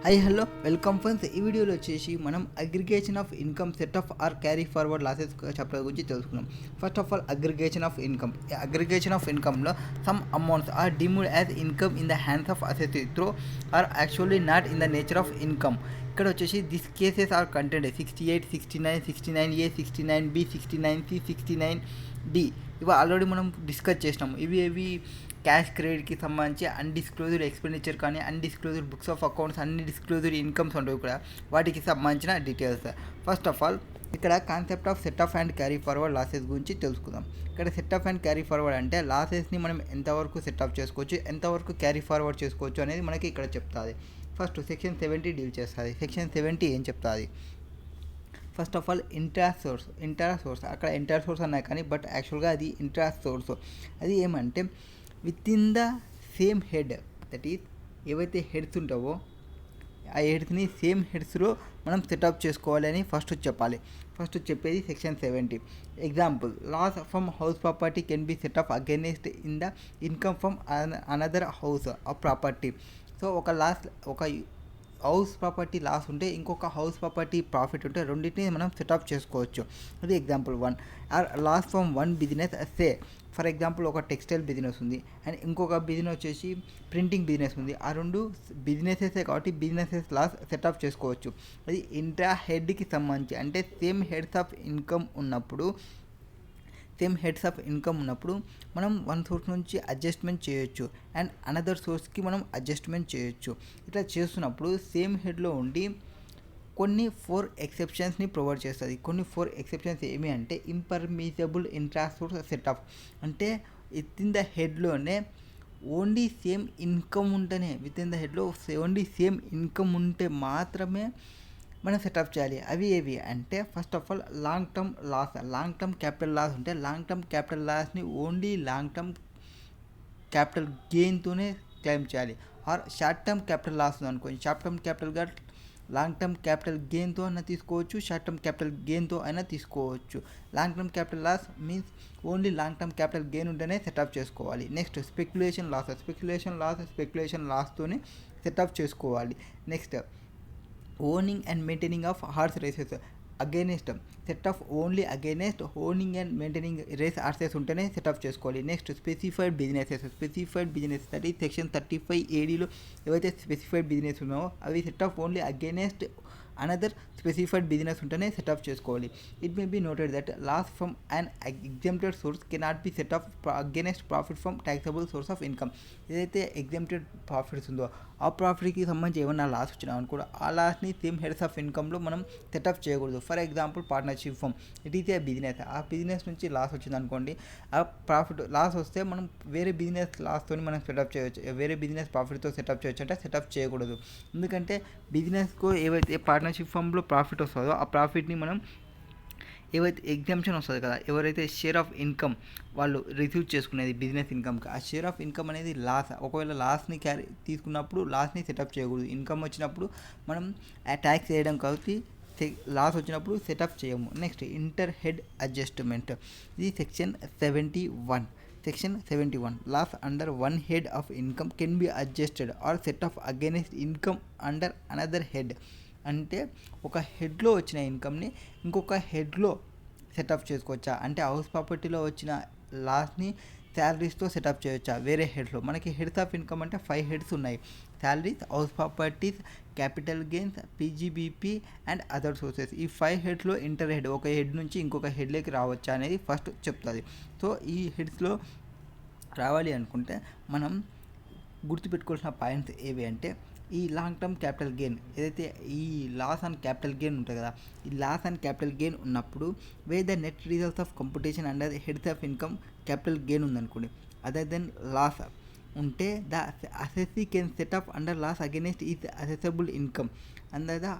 Hello welcome friends. ఈ వీడియోలో వచ్చేసి మనం aggregation of income set off or carry forward losses chapter గురించి తెలుసుకున్నాం. First of all aggregation of income. Aggregation of ఇన్కమ్లో some amounts are deemed as income in the hands of assets through are actually not in the nature of income. ఇక్కడ వచ్చేసి this cases are content 68, 69, 69A, 69B, 69C, 69D. ఇవి already మనం discuss చేసినాము. ఇవి cash క్రెడిట్కి సంబంధించి undisclosed expenditure కానీ undisclosed books of accounts undisclosed incomes ఉంటాయి కూడా, వాటికి సంబంధించిన డీటెయిల్స్. ఫస్ట్ ఆఫ్ ఆల్ ఇక్కడ concept of set off and carry forward losses గురించి తెలుసుకుందాం. ఇక్కడ set off and carry forward అంటే లాసెస్ని మనం ఎంతవరకు సెట్ ఆఫ్ చేసుకోవచ్చు, ఎంతవరకు క్యారీ ఫార్వర్డ్ చేసుకోవచ్చు అనేది మనకి ఇక్కడ చెప్తుంది. ఫస్ట్ సెక్షన్ 70 డీల్ చేస్తుంది. సెక్షన్ 70 ఏం చెప్తుంది? First of all intra source అక్కడ ఇంట్రా సోర్స్ అన్నాయి కానీ బట్ యాక్చువల్గా అది ఇంట్రా సోర్స్. అది ఏమంటే with in the same head, that is ఏవైతే హెడ్స్ ఉంటావో ఆ హెడ్స్ని సేమ్ హెడ్స్లో మనం సెటప్ చేసుకోవాలి అని ఫస్ట్ చెప్పాలి. ఫస్ట్ చెప్పేది section 70. Example, loss from house property can be set off against in the income from another house of property. So ఒక house property loss ఉంటే ఇంకొక హౌస్ ప్రాపర్టీ ప్రాఫిట్ ఉంటే రెండింటిని మనం సెటప్ చేసుకోవచ్చు. అది example 1. Or loss from one business, say for example ఒక textile business ఉంది అండ్ ఇంకొక బిజినెస్ వచ్చేసి ప్రింటింగ్ బిజినెస్ ఉంది. ఆ రెండు బిజినెసెసే కాబట్టి బిజినెసెస్ లాస్ సెటప్ చేసుకోవచ్చు. అది ఇంట్రా హెడ్కి సంబంధించి అంటే సేమ్ హెడ్స్ ఆఫ్ ఇన్కమ్ ఉన్నప్పుడు మనం వన్ సోర్స్ నుంచి అడ్జస్ట్మెంట్ చేయొచ్చు అండ్ అనదర్ సోర్స్కి మనం అడ్జస్ట్మెంట్ చేయొచ్చు. ఇట్లా చేస్తున్నప్పుడు సేమ్ హెడ్లో ఉండి కొన్ని 4 ఎక్సెప్షన్స్ని ప్రొవైడ్ చేస్తుంది. కొన్ని 4 ఎక్సెప్షన్స్ ఏమి అంటే impermissible intra source set off, అంటే విత్ ఇన్ ద హెడ్లోనే ఓన్లీ సేమ్ ఇన్కమ్ ఉంటేనే, విత్ ఇన్ ద హెడ్లో ఓన్లీ సేమ్ ఇన్కమ్ ఉంటే మాత్రమే మనం సెటప్ చేయాలి. అవి ఏవి అంటే first of all long term capital loss ఉంటే లాంగ్ టర్మ్ క్యాపిటల్ లాస్ని ఓన్లీ లాంగ్ టర్మ్ క్యాపిటల్ గెయిన్తోనే క్లెయిమ్ చేయాలి. Or short term capital loss ఉంది అనుకోండి, షార్ట్ టర్మ్ క్యాపిటల్గా లాంగ్ టర్మ్ క్యాపిటల్ గెయిన్తో అయినా తీసుకోవచ్చు, షార్ట్ టర్మ్ క్యాపిటల్ గెయిన్తో అయినా తీసుకోవచ్చు. Long term capital loss means only long term capital gain ఉంటేనే సెటప్ చేసుకోవాలి. నెక్స్ట్ స్పెక్యులేషన్ లాస్తోనే సెటప్ చేసుకోవాలి. Next owning and maintaining of horse races, against set off only against owning and maintaining race horses ఉంటేనే setup చేసుకోవాలి. Next specified business that is section 35 ADలో ఏవైతే specified business ఉన్నాయో అవి set off only against another specified business ఉంటేనే setup చేసుకోవాలి. It may be noted that loss from an exempted source cannot be set off against profit from taxable source of income. ఏదైతే exempted profits ఉందో ఆ ప్రాఫిట్కి సంబంధించి ఏమన్నా loss వచ్చినా అనుకో ఆ లాస్ని సేమ్ హెడ్స్ ఆఫ్ ఇన్కమ్లో మనం సెటప్ చేయకూడదు. For example partnership firm, it is a business. ఆ బిజినెస్ నుంచి లాస్ వచ్చింది అనుకోండి, ఆ లాస్ వస్తే మనం వేరే బిజినెస్ లాస్తో మనం సెటప్ చేయవచ్చు, వేరే బిజినెస్ ప్రాఫిట్తో సెటప్ చేయొచ్చు అంటే సెటప్ చేయకూడదు. ఎందుకంటే బిజినెస్కు ఏవైతే పార్ట్నర్షిప్ ఫర్మ్లో ప్రాఫిట్ వస్తుందో ఆ ప్రాఫిట్ని మనం ఏవైతే ఎగ్జామ్షన్ వస్తుంది కదా, ఎవరైతే షేర్ ఆఫ్ ఇన్కమ్ వాళ్ళు రిసీవ్ చేసుకునేది బిజినెస్ ఇన్కమ్కి, ఆ షేర్ ఆఫ్ ఇన్కమ్ అనేది లాస్. ఒకవేళ లాస్ని తీసుకున్నప్పుడు లాస్ని సెటప్ చేయకూడదు. ఇన్కమ్ వచ్చినప్పుడు మనం ట్యాక్స్ వేయడం కాబట్టి లాస్ వచ్చినప్పుడు సెటప్ చేయము. నెక్స్ట్ ఇంటర్ హెడ్ అడ్జస్ట్మెంట్, ఇది section 71. Loss under one head of income can be adjusted or set off against income under another head. అంటే ఒక హెడ్లో వచ్చిన ఇన్కమ్ని ఇంకొక హెడ్లో సెటప్ చేసుకోవచ్చా అంటే హౌస్ ప్రాపర్టీలో వచ్చిన లాస్ని శాలరీస్తో సెటప్ చేయొచ్చా వేరే హెడ్లో. మనకి హెడ్స్ ఆఫ్ ఇన్కమ్ అంటే 5 హెడ్స్ ఉన్నాయి: salaries, house properties, capital gains, PGBP and other sources. ఈ 5 హెడ్స్లో ఇంటర్ హెడ్ ఒక హెడ్ నుంచి ఇంకొక హెడ్లోకి రావచ్చా అనేది ఫస్ట్ చెప్తుంది. సో ఈ హెడ్స్లో రావాలి అనుకుంటే మనం గుర్తుపెట్టుకోవాల్సిన పాయింట్స్ ఏవి అంటే ఈ లాంగ్ టర్మ్ క్యాపిటల్ గెయిన్, ఏదైతే ఈ లాస్ అండ్ క్యాపిటల్ గెయిన్ ఉంటుంది కదా, ఈ లాస్ అండ్ క్యాపిటల్ గెయిన్ ఉన్నప్పుడు way the net results of computation under heads of income capital gain ఉందనుకోండి, అదర్ దెన్ లాస్ ఉంటే the assessee can set off under loss against is assessable income under the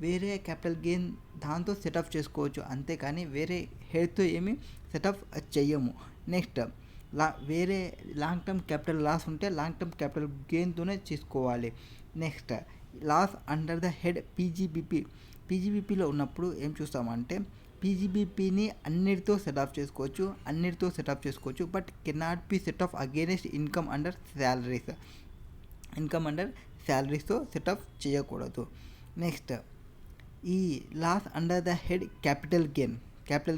వేరే capital gain దాంతో setup చేసుకోవచ్చు, అంతేకాని వేరే హెడ్తో ఏమి setup చెయ్యము. నెక్స్ట్ వేరే లాంగ్ టర్మ్ క్యాపిటల్ లాస్ ఉంటే లాంగ్ టర్మ్ క్యాపిటల్ గెయిన్తోనే చేసుకోవాలి. Next loss under the head పీజీబీపీలో ఉన్నప్పుడు ఏం చూస్తామంటే పీజీబీపీని అన్నిటితో సెటప్ చేసుకోవచ్చు but cannot be set off against income under శాలరీస్తో సెటప్ చేయకూడదు. నెక్స్ట్ ఈ loss under the head capital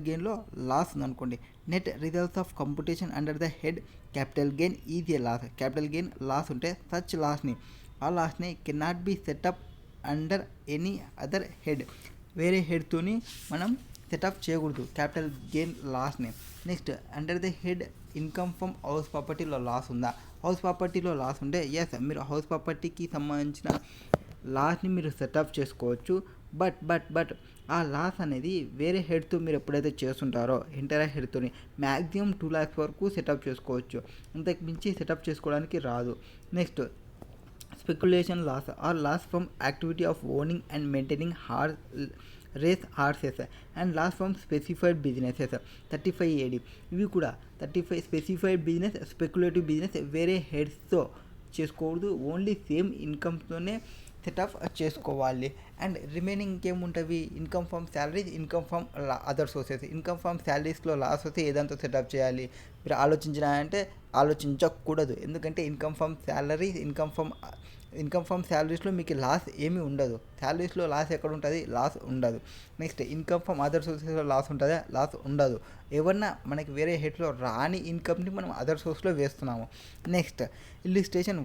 గెయిన్లో లాస్ ఉందనుకోండి, net results of computation under the head capital gain is a loss. Capital gain loss ఉంటే such లాస్ని cannot be setup under any other head. వేరే హెడ్తోని మనం setup చేయకూడదు capital gain లాస్ని. Next under the head income from house ప్రాపర్టీలో loss ఉందా? House ప్రాపర్టీలో లాస్ ఉంటే ఎస్, మీరు హౌస్ ప్రాపర్టీకి సంబంధించిన లాస్ని మీరు సెటప్ చేసుకోవచ్చు. బట్ ఆ లాస్ అనేది వేరే హెడ్తో మీరు ఎప్పుడైతే చేస్తుంటారో ఎంటైర్ హెడ్తోని మ్యాక్సిమం 2 lakhs వరకు సెటప్ చేసుకోవచ్చు, అంతకు మించి సెటప్ చేసుకోవడానికి రాదు. Next speculation loss or loss from activity of owning and maintaining horses and loss from specified businesses 35AD. ఇవి కూడా 35 స్పెసిఫైడ్ బిజినెస్, స్పెక్యులేటివ్ బిజినెస్ వేరే హెడ్స్తో చేసుకోకూడదు, ఓన్లీ సేమ్ ఇన్కమ్తోనే సెటప్ చేసుకోవాలి. అండ్ రిమైనింగ్ ఇంకేముంటుంది? Income from salaries, income from other sources. Income from శాలరీస్లో loss వస్తే ఏదంతా సెటప్ చేయాలి? మీరు ఆలోచించినారంటే ఆలోచించకూడదు, ఎందుకంటే income from salaries, income from శాలరీస్లో మీకు లాస్ ఏమీ ఉండదు. శాలరీస్లో లాస్ ఎక్కడ ఉంటుంది? లాస్ ఉండదు. నెక్స్ట్ ఇన్కమ్ ఫ్రమ్ అదర్ సోర్సెస్లో లాస్ ఉంటుందా? లాస్ ఉండదు. ఏమన్నా మనకి వేరే హెడ్లో రాని ఇన్కమ్ని మనం అదర్ సోర్స్లో వేస్తున్నాము. నెక్స్ట్ ఇల్లుస్ట్రేషన్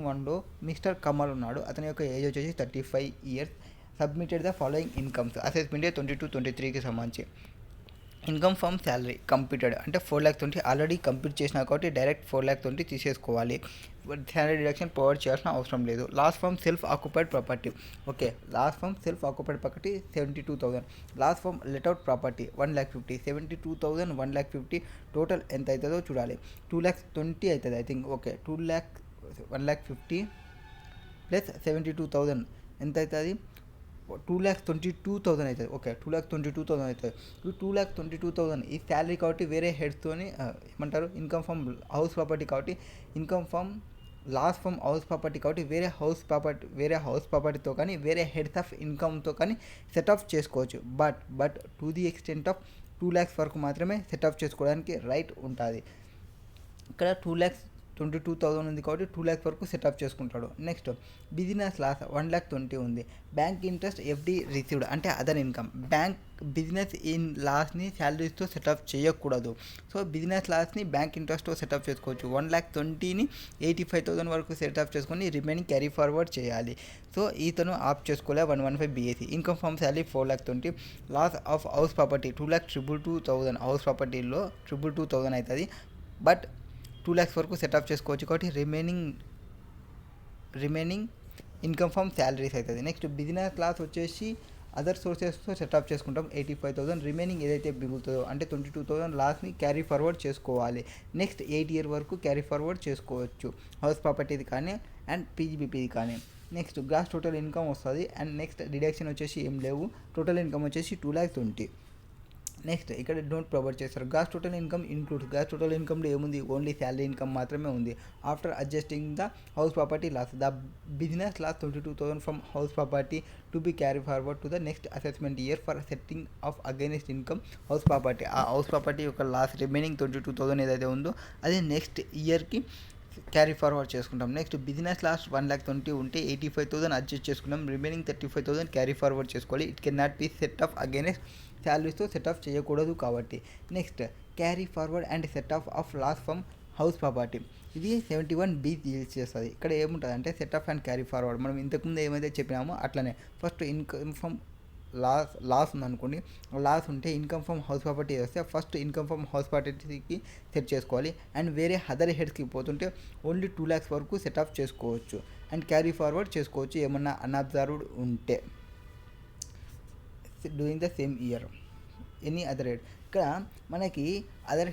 1లో మిస్టర్ కమల్ ఉన్నాడు, అతని యొక్క ఏజ్ వచ్చేసి 35 years. Submitted the following incomes. Assessment 22-23కి సంబంధించి ఇన్కమ్ ఫ్రమ్ శాలరీ కంప్యూటెడ్ అంటే 4,20,000 ఆల్రెడీ కంప్లీట్ చేసినా కాబట్టి డైరెక్ట్ 4,20,000 తీసేసుకోవాలి. శాలరీ డిడక్షన్ ప్రొవైడ్ చేయాల్సిన అవసరం లేదు. Loss from self occupied property, okay, loss from self occupied property 72,000. Loss from let out property 1,50,000. 72,000 1,50,000 total ఎంత అవుతుందో చూడాలి. 2,20,000 అవుతుంది ఐ థింక్. ఓకే, 1,50,000 ప్లస్ 72,000 ఎంత అవుతుంది? 2,22,000 అవుతుంది. ఓకే, 2,22,000 అవుతుంది. ఈ 2,22,000 ఈ శాలరీ కాబట్టి వేరే హెడ్స్తోని ఏమంటారు? ఇన్కమ్ ఫ్రమ్ హౌస్ ప్రాపర్టీ కాబట్టి income from loss from house property కాబట్టి వేరే హౌస్ ప్రాపర్టీతో కానీ వేరే హెడ్స్ ఆఫ్ ఇన్కమ్తో కానీ సెటప్ చేసుకోవచ్చు. But to the extent of 2 lakhs వరకు మాత్రమే సెటప్ చేసుకోవడానికి రైట్ ఉంటుంది. ఇక్కడ 2,22,000 ఉంది కాబట్టి 2 lakhs వరకు సెటప్ చేసుకుంటాడు. నెక్స్ట్ బిజినెస్ లాస్ 1,20,000 ఉంది. బ్యాంక్ ఇంట్రెస్ట్ FD రిసీవ్డ్ అంటే అదర్ ఇన్కమ్. బిజినెస్ ఇన్ లాస్ని శాలరీస్తో సెటప్ చేయకూడదు. సో బిజినెస్ లాస్ని బ్యాంక్ ఇంట్రెస్ట్తో సెటప్ చేసుకోవచ్చు. 1,20,000ని 85,000 వరకు సెటప్ చేసుకొని రిమైనింగ్ క్యారీ ఫార్వర్డ్ చేయాలి. సో ఈతను ఆప్ చేసుకోలే 115 BAC. Income from salary 4,20,000. Loss of house property 2,22,000. House ప్రాపర్టీలో 2,22,000 అవుతుంది. బట్ 2 lakhs వరకు సెటప్ చేసుకోవచ్చు కాబట్టి రిమైనింగ్ ఇన్కమ్ ఫ్రమ్ శాలరీస్ అవుతుంది. నెక్స్ట్ బిజినెస్ లాస్ వచ్చేసి అదర్ సోర్సెస్తో సెటప్ చేసుకుంటాం 85,000. రిమైనింగ్ ఏదైతే మిగులుతుందో అంటే 22,000 లాస్ని క్యారీ ఫార్వర్డ్ చేసుకోవాలి. నెక్స్ట్ 8 year వరకు క్యారీ ఫార్వర్డ్ చేసుకోవచ్చు హౌస్ ప్రాపర్టీది కానీ అండ్ PGBPది కానీ. నెక్స్ట్ గ్రాస్ టోటల్ ఇన్కమ్ వస్తుంది. అండ్ నెక్స్ట్ డిడక్షన్ వచ్చేసి ఏం లేవు. టోటల్ ఇన్కమ్ వచ్చేసి 2,20,000. నెక్స్ట్ ఇక్కడ డోంట్ ప్రొవైడ్ చేస్తారు. Gross total income includes. Gross total ఇన్కమ్లో ఏముంది? ఓన్లీ శాలరీ ఇన్కమ్ మాత్రమే ఉంది. After adjusting the house property loss, the business loss 22,000 from house property to be carry forward to the next assessment year for setting off against income house property. ఆ house property యొక్క loss remaining 22,000 ఏదైతే ఉందో అది next ఇయర్కి carry forward చేసుకుంటాం. Next business loss 1,20,000 ఉంటే 85,000 adjust చేసుకున్నాం. Remaining 35,000 carry forward చేసుకోవాలి. It can not be set off against శాలరీస్తో సెటప్ చేయకూడదు కాబట్టి. Next carry forward and setup of loss from house property ఇది 71B డీల్స్ చేస్తుంది. ఇక్కడ ఏముంటుంది అంటే సెటప్ అండ్ క్యారీ ఫార్వర్డ్ మనం ఇంతకుముందు ఏమైతే చెప్పినామో అట్లనే. ఫస్ట్ ఇన్కమ్ ఫ్రమ్ లాస్ ఉందనుకోండి, లాస్ ఉంటే ఇన్కమ్ ఫ్రమ్ హౌస్ ప్రాపర్టీ వస్తే ఫస్ట్ ఇన్కమ్ ఫ్రమ్ హౌస్ ప్రాపర్టీకి సెట్ చేసుకోవాలి. అండ్ వేరే అదర్ హెడ్స్కి పోతుంటే ఓన్లీ 2 lakhs వరకు సెటప్ చేసుకోవచ్చు అండ్ క్యారీ ఫార్వర్డ్ చేసుకోవచ్చు ఏమన్నా అన్అబ్జర్వ్డ్ ఉంటే doing the same year any other head. ఇక్కడ మనకి అదర్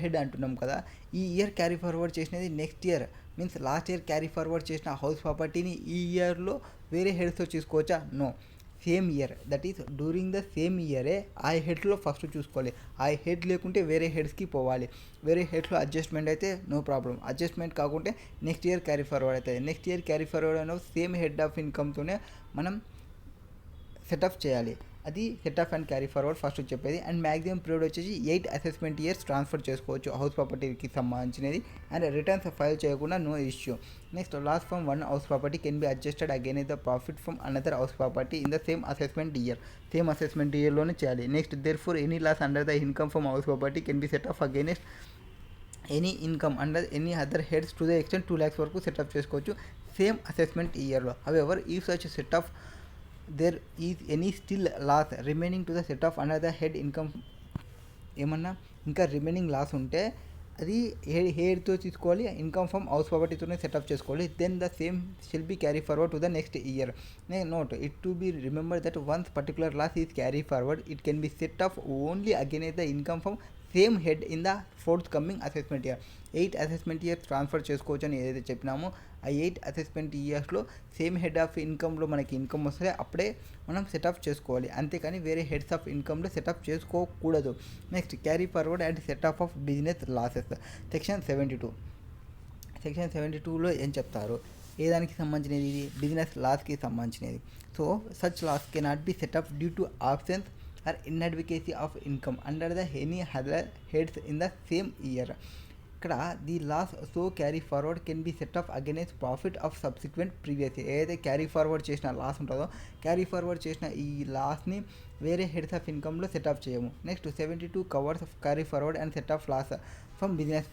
హెడ్ అంటున్నాం కదా, ఈ ఇయర్ క్యారీ ఫార్వర్డ్ చేసినది next year means last year carry forward చేసిన హౌస్ ప్రాపర్టీని ఈ ఇయర్లో వేరే హెడ్స్తో చూసుకోవచ్చా? No, same year that is during the same ఇయరే ఆ హెడ్లో ఫస్ట్ చూసుకోవాలి. ఆ హెడ్ లేకుంటే వేరే హెడ్స్కి పోవాలి. వేరే హెడ్స్లో అడ్జస్ట్మెంట్ అయితే నో ప్రాబ్లం, అడ్జస్ట్మెంట్ కాకుంటే నెక్స్ట్ ఇయర్ క్యారీ ఫార్వర్డ్ అవుతుంది. నెక్స్ట్ ఇయర్ క్యారీ ఫార్వర్డ్ అయిన సేమ్ హెడ్ ఆఫ్ ఇన్కమ్తోనే మనం సెటప్ చేయాలి. అది set off and carry forward first చెప్పేది. అండ్ మ్యాక్సిమం పీరియడ్ వచ్చేసి 8 అసెస్మెంట్ ఇయర్స్ ట్రాన్స్ఫర్ చేసుకోవచ్చు హౌస్ ప్రాపర్టీకి సంబంధించినది. అండ్ రిటర్న్స్ ఫైల్ చేయకుండా no issue. Next loss from one house property can be adjusted again the profit from another house property in the same assessment year. Same assessment ఇయర్లోనే చేయాలి. Next therefore any loss under the income from house property can be set off against any income under any other heads to the extent 2 lakhs వరకు setup చేసుకోవచ్చు same assessment ఇయర్లో. However ఈ such set off there is any still loss remaining to the set off under the head income, ఏమన్నా ఇంకా remaining loss ఉంటే అది హెడ్తో తీసుకోవాలి, ఇన్కమ్ ఫ్రమ్ హౌస్ ప్రాపర్టీతోనే సెటప్ చేసుకోవాలి. Then the same shall be carry forward to the next year. Note it to be remember that once particular loss is carry forward it can be set off only again the income from same head in the forthcoming assessment year. 8 assessment years transfer చేసుకోవచ్చు అని ఏదైతే చెప్పినామో ఆ 8 assessment ఇయర్స్లో same head of ఇన్కంలో మనకి income వస్తే అప్పుడే మనం setup చేసుకోవాలి, అంతేకాని వేరే హెడ్స్ ఆఫ్ ఇన్కంలో సెటప్ చేసుకోకూడదు. Next carry forward and setup of business losses. Section 72లో ఏం చెప్తారు, ఏ దానికి సంబంధించినది, ఇది బిజినెస్ లాస్కి సంబంధించినది. So such loss cannot be setup due to absence or inadvocacy of income under the any other heads in the same year. ఇక్కడ the loss so carry forward can be set off against profit of subsequent previous year. ఏదైతే carry forward చేసిన loss ఉంటుందో carry forward చేసిన ఈ లాస్ని వేరే heads of ఇన్కంలో setup చేయము. Next 72 covers of carry forward and set off loss from business.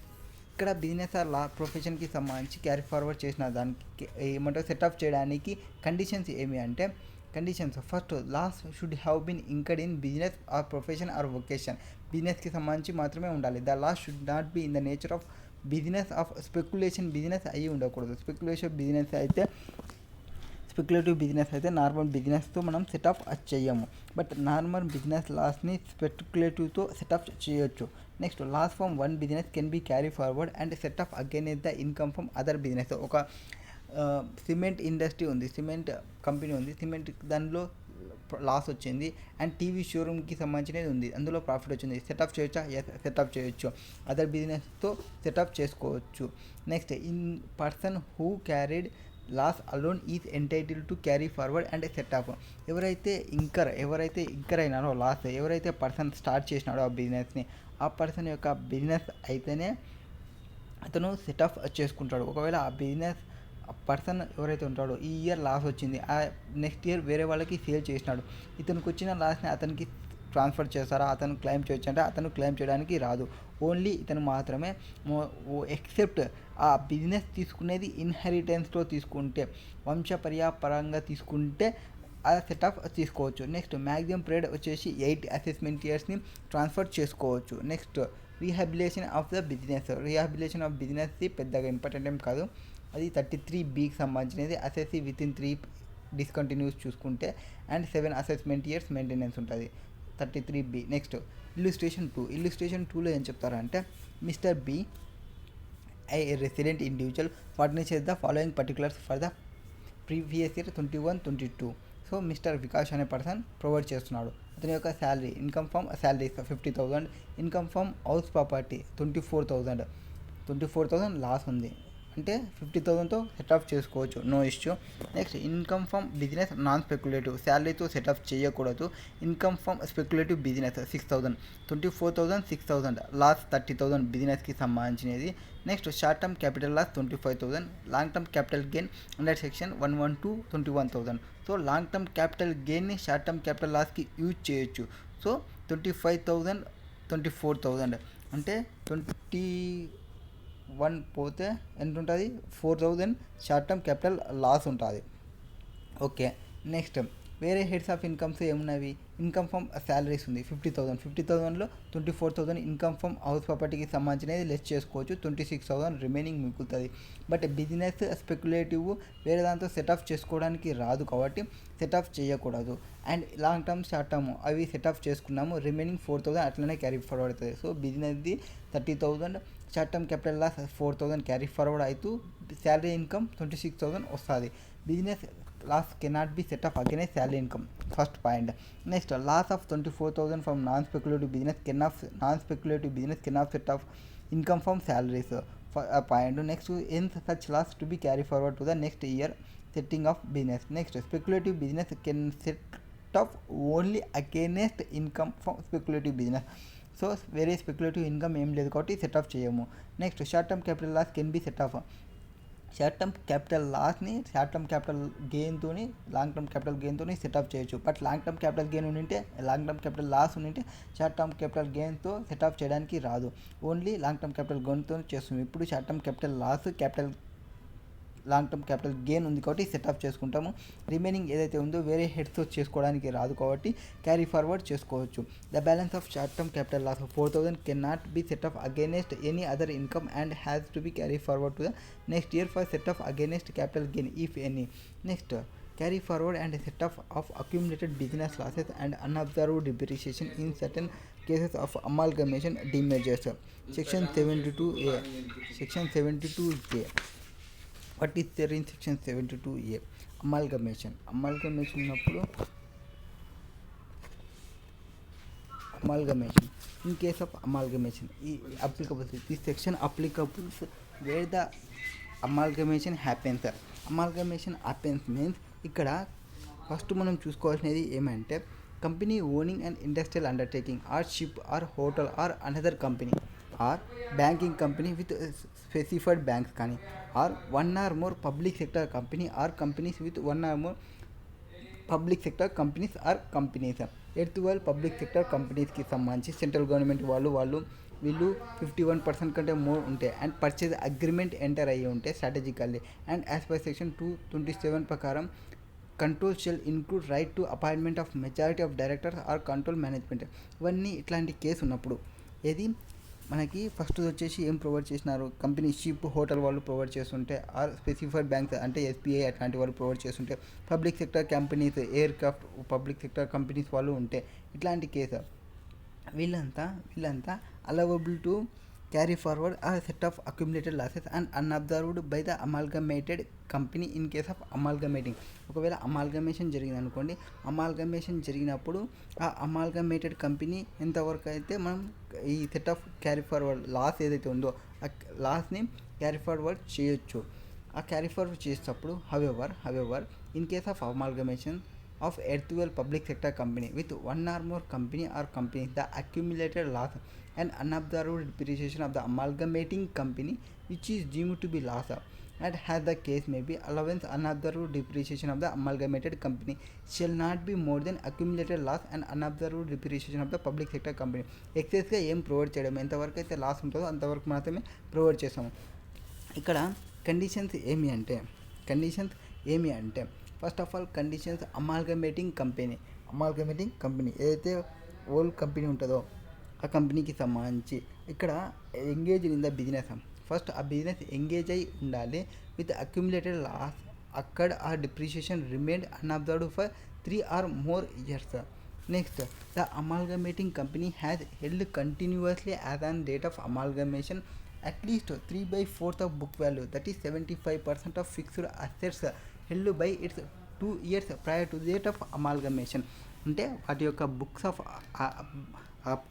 ఇక్కడ బిజినెస్ ఆర్ లా ప్రొఫెషన్కి సంబంధించి క్యారీ ఫార్వర్డ్ చేసిన దానికి ఏమంటారు సెటప్ చేయడానికి కండిషన్స్ ఏమి అంటే, conditions first loss should have been incurred in business or profession or vocation. బిజినెస్కి సంబంధించి మాత్రమే ఉండాలి. The loss should not be in the nature of business of speculation business అయ్యి ఉండకూడదు. స్పెక్యులేటివ్ బిజినెస్ అయితే నార్మల్ బిజినెస్తో మనం సెటప్ చేయము, బట్ నార్మల్ బిజినెస్ లాస్ని స్పెక్యులేటివ్తో సెటప్ చేయొచ్చు. Next loss from one business can be carry forward and setup again the income from other business. ఒక సిమెంట్ ఇండస్ట్రీ ఉంది, సిమెంట్ కంపెనీ ఉంది, సిమెంట్ దానిలో లాస్ వచ్చింది. అండ్ టీవీ షోరూమ్కి సంబంధించినది ఉంది, అందులో ప్రాఫిట్ వచ్చింది. సెటప్ చేయొచ్చా? సెటప్ చేయొచ్చు, అదర్ బిజినెస్తో సెటప్ చేసుకోవచ్చు. Next in person who carried loss alone is entitle to carry forward and setup. ఎవరైతే ఇంకర్ అయినారో లాస్, ఎవరైతే పర్సన్ స్టార్ట్ చేసినాడో ఆ బిజినెస్ని, ఆ పర్సన్ యొక్క బిజినెస్ అయితేనే అతను సెటప్ చేసుకుంటాడు. ఒకవేళ ఆ బిజినెస్ పర్సన్ ఎవరైతే ఉంటాడో ఈ ఇయర్ లాస్ వచ్చింది, ఆ నెక్స్ట్ ఇయర్ వేరే వాళ్ళకి సేల్ చేసినాడు, ఇతనికి వచ్చిన లాస్ని అతనికి ట్రాన్స్ఫర్ చేస్తారా, అతను క్లెయిమ్ చేయొచ్చు అంటే అతను క్లెయిమ్ చేయడానికి రాదు. ఓన్లీ ఇతను మాత్రమే ఎక్సెప్ట్ ఆ బిజినెస్ తీసుకునేది ఇన్హెరిటెన్స్తో తీసుకుంటే, వంశపర్యాపరంగా తీసుకుంటే ఆ సెటప్ తీసుకోవచ్చు. నెక్స్ట్ మ్యాక్సిమం పీరియడ్ వచ్చేసి 8 అసెస్మెంట్ ఇయర్స్ని ట్రాన్స్ఫర్ చేసుకోవచ్చు. Next rehabilitation of the business. Rehabilitation of business పెద్దగా ఇంపార్టెంట్ ఏం కాదు, అది 33Bకి సంబంధించినది. అసెస్సీ వితిన్ 3 డిస్కంటిన్యూస్ చూసుకుంటే అండ్ 7 అసెస్మెంట్ ఇయర్స్ మెయింటెనెన్స్ ఉంటుంది 33B. నెక్స్ట్ ఇల్లుస్ట్రేషన్ 2లో ఏం చెప్తారంటే, mister B I resident individual furniture the following particulars for the previous year 21-22. So mister Vikas అనే పర్సన్ ప్రొవైడ్ చేస్తున్నాడు. అతని యొక్క salary, income from salary 50,000, income from house property 24,000 loss ఉంది అంటే 50,000తో సెటప్ చేసుకోవచ్చు, no issue. Next income from business non speculative, శాలరీతో setup చేయకూడదు. Income from speculative business 6,000, 24,000 6,000 loss 30,000 బిజినెస్కి సంబంధించినది. Next short term capital loss 25,000, long term capital gain under section 112 21,000. So long term capital గెయిన్ని short term capital లాస్కి use చేయొచ్చు. So 25,000 24,000 అంటే 21 పోతే ఎంత ఉంటుంది, 4,000 షార్ట్ టర్మ్ క్యాపిటల్ లాస్ ఉంటుంది. ఓకే. నెక్స్ట్ వేరే హెడ్స్ ఆఫ్ ఇన్కమ్స్ ఏమున్నవి, ఇన్కమ్ ఫ్రమ్ శాలరీస్ ఉంది 50,000లో 24,000 ఇన్కమ్ ఫ్రమ్ హౌస్ ప్రాపర్టీకి సంబంధించినది లెస్ చేసుకోవచ్చు, 26,000 రిమైనింగ్ మిగులుతుంది. బట్ బిజినెస్ స్పెక్యులేటివ్ వేరే దాంతో సెటప్ చేసుకోవడానికి రాదు కాబట్టి సెటప్ చేయకూడదు. And long term short term అవి సెటప్ చేసుకున్నాము, రిమైనింగ్ 4,000 అట్లనే క్యారీ ఫార్వర్డ్ అవుతుంది. సో బిజినెస్ది 30,000, short term capital loss 4,000 carry forward అవుతూ శాలరీ ఇన్కమ్ 26,000 వస్తుంది. Business loss cannot be set off against salary income, first point. Next loss of 24,000 from non speculative business cannot set off income from salaries, point. Next in such loss to be carry forward to the next year setting off business. Next speculative business can set off only against income from speculative business. So వేరే speculative income ఏం లేదు కాబట్టి set off చేయము. Next short term capital loss can be set off. Short term capital లాస్ని short term capital గెయిన్తో long term capital గెయిన్తో set off చేయొచ్చు. But long term capital gain ఉంటే లాంగ్ టర్మ్ క్యాపిటల్ లాస్ ఉంటే short term capital గెయిన్తో set off చేయడానికి రాదు. Only long term capital గెయిన్తో చేస్తుంది. ఇప్పుడు short term capital loss long term capital gain ఉంది కాబట్టి సెట్ ఆఫ్ చేసుకుంటాము. రిమైనింగ్ ఏదైతే ఉందో వేరే హెడ్స్ చేసుకోవడానికి రాదు కాబట్టి క్యారీ ఫార్వర్డ్ చేసుకోవచ్చు. The balance of short term capital loss 4,000 can not be set off against any other income and has to be carry forward to the next year for set off against capital gain if any. Next carry forward and set off of accumulated business losses and unobserved depreciation in certain cases of amalgamation demergers. Section 72A. Section 72A. What is there in section 72A? Amalgamation ఉన్నప్పుడు amalgamation. In case of amalgamation, this section applicable where the amalgamation happens. Amalgamation happens means ఇక్కడ first మనం చూసుకోవాల్సినది ఏమంటే company owning and industrial undertaking or ship or hotel or another company or banking company with specified banks కానీ or one or more public sector company or companies with one or more public sector companies or companies. Erstwhile public sector కంపెనీస్కి సంబంధించి central government వీళ్ళు 51% కంటే more ఉంటాయి and purchase agreement enter అయ్యి ఉంటే strategically and as per section 227 ప్రకారం control shall include right to appointment of majority of directors or control management. ఇవన్నీ ఇట్లాంటి కేసు ఉన్నప్పుడు ఏది మనకి ఫస్ట్ వచ్చేసి ఏం ప్రొవైడ్ చేసినారు, కంపెనీ షిప్ హోటల్ వాళ్ళు ప్రొవైడ్ చేస్తుంటే ఆర్ స్పెసిఫైడ్ బ్యాంక్స్ అంటే ఎస్బీఐ అట్లాంటి వాళ్ళు ప్రొవైడ్ చేస్తుంటే public sector companies air craft public sector companies వాళ్ళు ఉంటే ఇట్లాంటి కేసు వీళ్ళంతా allowable to carry forward a set of accumulated losses and unobserved by the amalgamated company in case of amalgamating. ఒకవేళ amalgamation జరిగింది అనుకోండి, అమాల్గమేషన్ జరిగినప్పుడు ఆ అమాల్గమేటెడ్ కంపెనీ ఎంతవరకు అయితే మనం ఈ set off carry forward loss ఏదైతే ఉందో ఆ లాస్ని క్యారీ ఫార్వర్డ్ చేయొచ్చు. ఆ క్యారీ ఫార్వర్డ్ చేసేటప్పుడు however in case of amalgamation of Earthwell public sector company with one or more company or companies, the accumulated loss and unobserved depreciation of the amalgamating company which is deemed to be loss and has the case may be allowance unobserved depreciation of the amalgamated company shall not be more than accumulated loss and unobserved depreciation of the public sector company. ఎక్సెస్గా ఏం provide చేయడం, ఎంతవరకు అయితే loss ఉంటుందో అంతవరకు మాత్రమే provide చేస్తాము. ఇక్కడ conditions ఏమి అంటే first of all conditions amalgamating company ఏదైతే ఓల్డ్ కంపెనీ ఉంటుందో ఆ కంపెనీకి సంబంధించి ఇక్కడ engage in the business. First ఆ బిజినెస్ ఎంగేజ్ అయి ఉండాలి విత్ అక్యుములేటెడ్ లాస్ అక్కడ ఆ depreciation remained unabsorbed for 3 or more years. Next the amalgamating company has held continuously as on date of amalgamation at least 3/4 of book value, that is 75% of fixed assets held by its 2 years prior to the date of amalgamation. అంటే వాటి యొక్క books of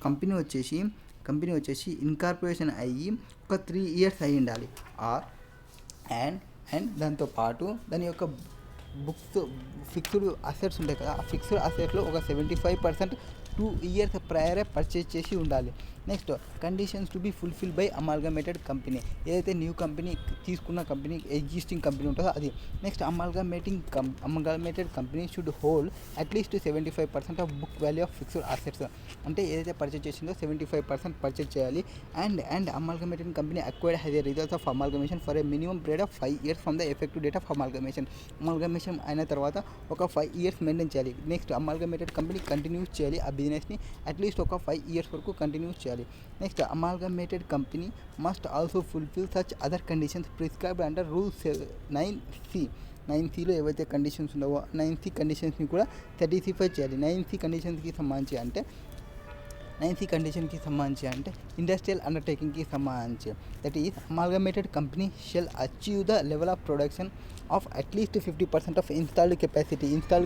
company వచ్చేసి incorporation అయ్యి ఒక 3 years అయి ఉండాలి and దాంతోపాటు దాని యొక్క బుక్స్ ఫిక్స్డ్ అసెట్స్ ఉంటాయి కదా, ఆ ఫిక్స్డ్ అసెట్లో ఒక 75% 2 years ప్రయరే పర్చేజ్ చేసి ఉండాలి. Next conditions to be fulfil by amalgamated company, ఏదైతే న్యూ కంపెనీ తీసుకున్న కంపెనీ ఎగ్జిస్టింగ్ కంపెనీ ఉంటుందో అది. Next amalgamated company should hold at least 75% of book value of fixed assets, అంటే ఏదైతే పర్చేజ్ చేసిందో 75% పర్చేజ్ చేయాలి. And amalgamated company acquired has a results of amalgamation for a minimum period of 5 years from the effective date of amalgamation అయిన తర్వాత ఒక 5 years maintain చేయాలి. Next amalgamated company continuous చేయాలి ఆ బిజినెస్ని అట్లీస్ట్ ఒక 5 years వరకు కంటిన్యూస్ చేయాలి. Next amalgamated company must also fulfil such other conditions prescribed under rule 9C లో ఏవైతే కండిషన్స్ ఉన్నావో 9C కండిషన్స్ని కూడా సాటిస్ఫై చేయాలి. 9C కండిషన్కి సంబంధించి అంటే ఇండస్ట్రియల్ అండర్టేకింగ్కి సంబంధించి, that is amalgamated company shall achieve the level of production of at least 50% of installed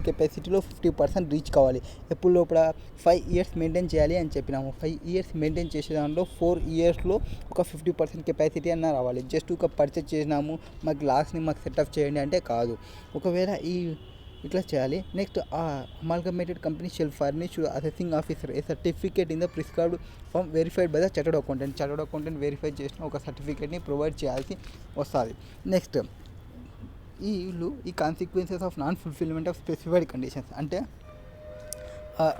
కెపాసిటీలో 50% రీచ్ కావాలి. ఎప్పుడు లోపల 5 years మెయింటైన్ చేయాలి అని చెప్పినాము. 5 years మెయింటైన్ చేసే దాంట్లో 4 yearsలో ఒక 50% కెపాసిటీ అన్న రావాలి. జస్ట్ ఒక పర్చేజ్ చేసినాము మాకు లాస్ని మాకు సెటప్ చేయండి అంటే కాదు. ఒకవేళ ఈ ఇట్లా చేయాలి. Next amalgamated company shall furnish assessing officer a certificate in the prescribed form verified by the chartered accountant verify చేసిన ఒక సర్టిఫికేట్ని ప్రొవైడ్ చేయాల్సి వస్తుంది. నెక్స్ట్ ఈ consequences of non fulfilment of specified conditions అంటే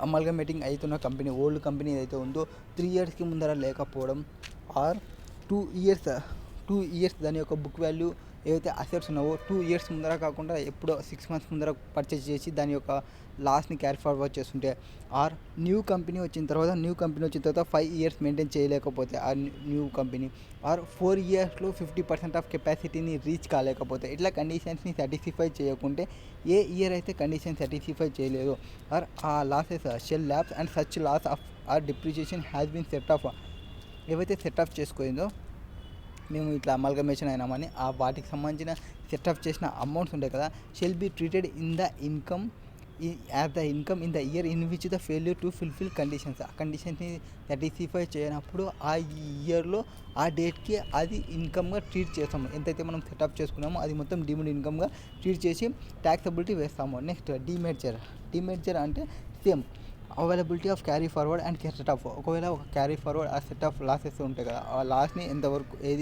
అమాల్గమేటింగ్ అవుతున్న కంపెనీ ఓల్డ్ కంపెనీ ఏదైతే ఉందో 3 yearsకి ముందర లేకపోవడం ఆర్ 2 years దాని యొక్క బుక్ వాల్యూ ఏవైతే అసెట్స్ ఉన్నావో 2 years ముందర కాకుండా ఎప్పుడో 6 months ముందర పర్చేస్ చేసి దాని యొక్క లాస్ని క్యారీ ఫార్వర్డ్ చేస్తుంటే ఆర్ న్యూ కంపెనీ వచ్చిన తర్వాత 5 years మెయింటైన్ చేయలేకపోతే ఆ న్యూ కంపెనీ ఆర్ 4 yearsలో 50% ఆఫ్ కెపాసిటీని రీచ్ కాలేకపోతే ఇట్లా కండిషన్స్ని సాటిస్ఫై చేయకుంటే ఏ ఇయర్ అయితే కండిషన్ సాటిస్ఫై చేయలేదో ఆర్ ఆ losses shall lapse and such loss of or depreciation has been set off ఏవైతే సెట్ ఆఫ్ చేసుకోయిందో మేము ఇట్లా అమాల్గమేషన్ అయినామని ఆ వాటికి సంబంధించిన సెటప్ చేసిన అమౌంట్స్ ఉంటాయి కదా shall be treated in the income in the year in which the failure to fulfil conditions ఆ కండిషన్స్ని సాటిస్ఫై చేయనప్పుడు ఆ ఇయర్లో ఆ డేట్కి అది ఇన్కమ్గా ట్రీట్ చేస్తాము. ఎంతైతే మనం సెటప్ చేసుకున్నామో అది మొత్తం డీమ్డ్ ఇన్కమ్గా ట్రీట్ చేసి ట్యాక్సబిలిటీ వేస్తాము. నెక్స్ట్ డీమెర్జర్ అంటే same availability of carry forward and set off ఒకవేళ ఒక క్యారీ ఫార్వర్డ్ ఆ సెట్ ఆఫ్ లాసెస్ ఉంటాయి కదా ఆ లాస్ని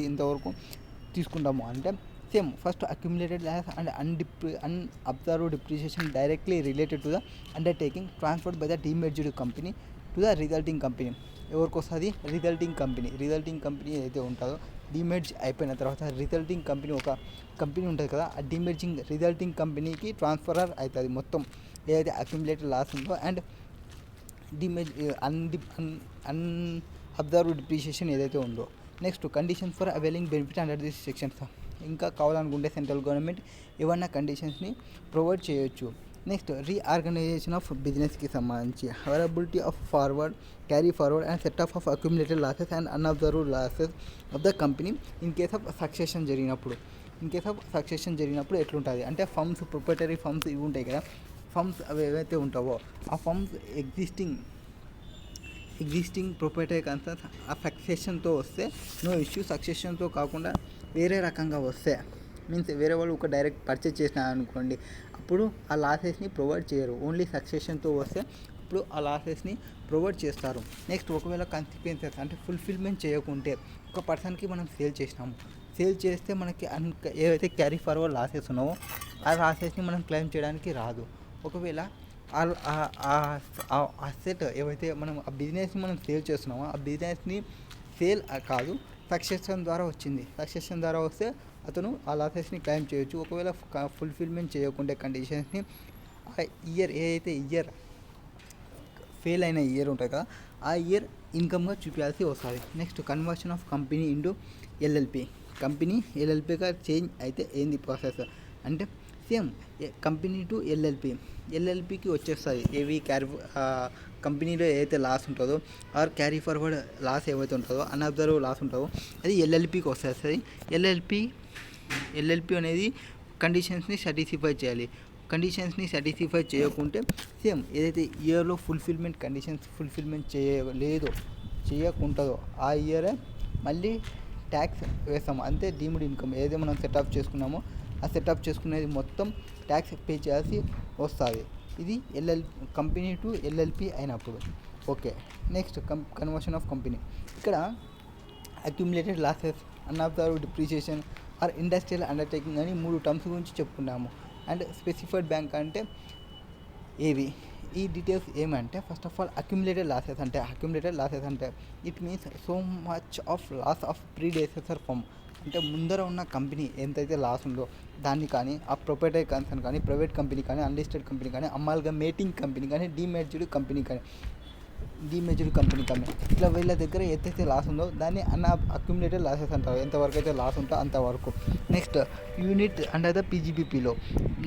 ఇంతవరకు తీసుకుంటాము అంటే same first accumulated loss and unabsorbed depreciation directly related to the undertaking transferred by the demerged company to the resulting company. ఎవరికి వస్తుంది? రిజల్టింగ్ కంపెనీ ఏదైతే ఉంటుందో డీమెర్జ్ అయిపోయిన తర్వాత రిజల్టింగ్ కంపెనీ ఒక కంపెనీ ఉంటుంది కదా ఆ డీమెర్జింగ్ రిజల్టింగ్ కంపెనీకి ట్రాన్స్ఫర్ అవుతుంది మొత్తం ఏదైతే అక్యుములేటెడ్ లాస్ ఉందో అండ్ అన్అబ్జర్వ్డ్ డిప్రిసియేషన్ ఏదైతే ఉందో. Next conditions for availing benefit under this sections ఇంకా కావాలనుకుంటే సెంట్రల్ గవర్నమెంట్ ఏమన్నా కండిషన్స్ని ప్రొవైడ్ చేయొచ్చు. నెక్స్ట్ రీఆర్గనైజేషన్ ఆఫ్ బిజినెస్కి సంబంధించి availability of carry forward and set off accumulated losses and unabsorbed losses of the company in case of succession జరిగినప్పుడు ఎట్లుంటుంది అంటే ఫర్మ్స్ ప్రొప్రైటరీ ఫర్మ్స్ ఇవి ఉంటాయి కదా ఫర్మ్స్ అవి ఏవైతే ఉంటావో ఆ ఫర్మ్స్ ఎగ్జిస్టింగ్ ప్రొప్రైటరీ కన్సర్న్స్ ఆ సక్సెషన్తో వస్తే నో ఇష్యూ. సక్సెషన్తో కాకుండా వేరే రకంగా వస్తే మీన్స్ వేరే వాళ్ళు ఒక డైరెక్ట్ పర్చేజ్ చేసినా అనుకోండి అప్పుడు ఆ లాసెస్ని ప్రొవైడ్ చేయరు. ఓన్లీ సక్సెషన్తో వస్తే అప్పుడు ఆ లాసెస్ని ప్రొవైడ్ చేస్తారు. నెక్స్ట్ ఒకవేళ కాన్సిక్వెన్సెస్ అంటే ఫుల్ఫిల్మెంట్ చేయకుంటే ఒక పర్సన్కి మనం సేల్ చేస్తే మనకి ఏవైతే క్యారీ ఫార్వర్డ్ లాసెస్ ఉన్నావో ఆ లాసెస్ని మనం క్లెయిమ్ చేయడానికి రాదు. ఒకవేళ అసెట్ ఏవైతే మనం ఆ బిజినెస్ని మనం సేల్ చేస్తున్నామో ఆ బిజినెస్ని సేల్ కాదు సక్సెషన్ ద్వారా వస్తే అతను ఆ లాసెస్ని క్లెయిమ్ చేయొచ్చు. ఒకవేళ ఫుల్ఫిల్మెంట్ చేయకుంటే కండిషన్స్ని ఆ ఇయర్ ఫెయిల్ అయిన ఇయర్ ఉంటుంది కదా ఆ ఇయర్ ఇన్కమ్గా చూపించాల్సి వస్తుంది. Next conversion of company into ఎల్ఎల్పీగా చేంజ్ అయితే ఏంది ప్రాసెస్ అంటే సేమ్ కంపెనీ టు ఎల్ఎల్పీకి వచ్చేస్తుంది. ఏవి కంపెనీలో ఏదైతే లాస్ ఉంటుందో ఆర్ క్యారీ ఫార్వర్డ్ లాస్ ఏవైతే ఉంటుందో అన్అబ్జర్వ్ లాస్ ఉంటుందో అది ఎల్ఎల్పీకి వస్తుంది. ఎల్ఎల్పీ అనేది కండిషన్స్ని సాటిస్ఫై చేయాలి. కండిషన్స్ని సాటిస్ఫై చేయకుంటే సేమ్ ఏదైతే ఇయర్లో ఫుల్ఫిల్మెంట్ చేయకుంటుందో ఆ ఇయరే మళ్ళీ ట్యాక్స్ వేస్తాము. అంతే డీమ్డ్ ఇన్కమ్ ఏదైతే మనం సెటప్ చేసుకున్నామో ఆ సెటప్ చేసుకునేది మొత్తం ట్యాక్స్ పే చేయాల్సి వస్తుంది. ఇది కంపెనీ టు ఎల్ఎల్పీ అయినప్పుడు. Okay. Next conversion of company. ఇక్కడ accumulated losses, unabsorbed depreciation or industrial undertaking అని 3 టర్మ్స్ గురించి చెప్పుకున్నాము. అండ్ స్పెసిఫైడ్ బ్యాంక్ అంటే ఏవి ఈ డీటెయిల్స్ ఏమంటే first of all accumulated losses అంటే it means so much of loss of predecessor firm అంటే ముందర ఉన్న కంపెనీ ఎంతైతే లాస్ ఉందో దాన్ని కానీ ఆ ప్రొప్రైటరీ కన్సర్న్ కానీ ప్రైవేట్ కంపెనీ కానీ అన్లిస్టెడ్ కంపెనీ కానీ అమాల్గమేటింగ్ కంపెనీ కానీ డీమెర్జ్డ్ కంపెనీ కానీ ఇట్లా వీళ్ళ దగ్గర ఎంతైతే లాస్ ఉందో దాన్ని అక్యుములేటెడ్ లాసెస్ అంటారు. ఎంతవరకు అయితే లాస్ ఉందో అంతవరకు. నెక్స్ట్ యూనిట్ అండర్ ద పీజీబీపీలో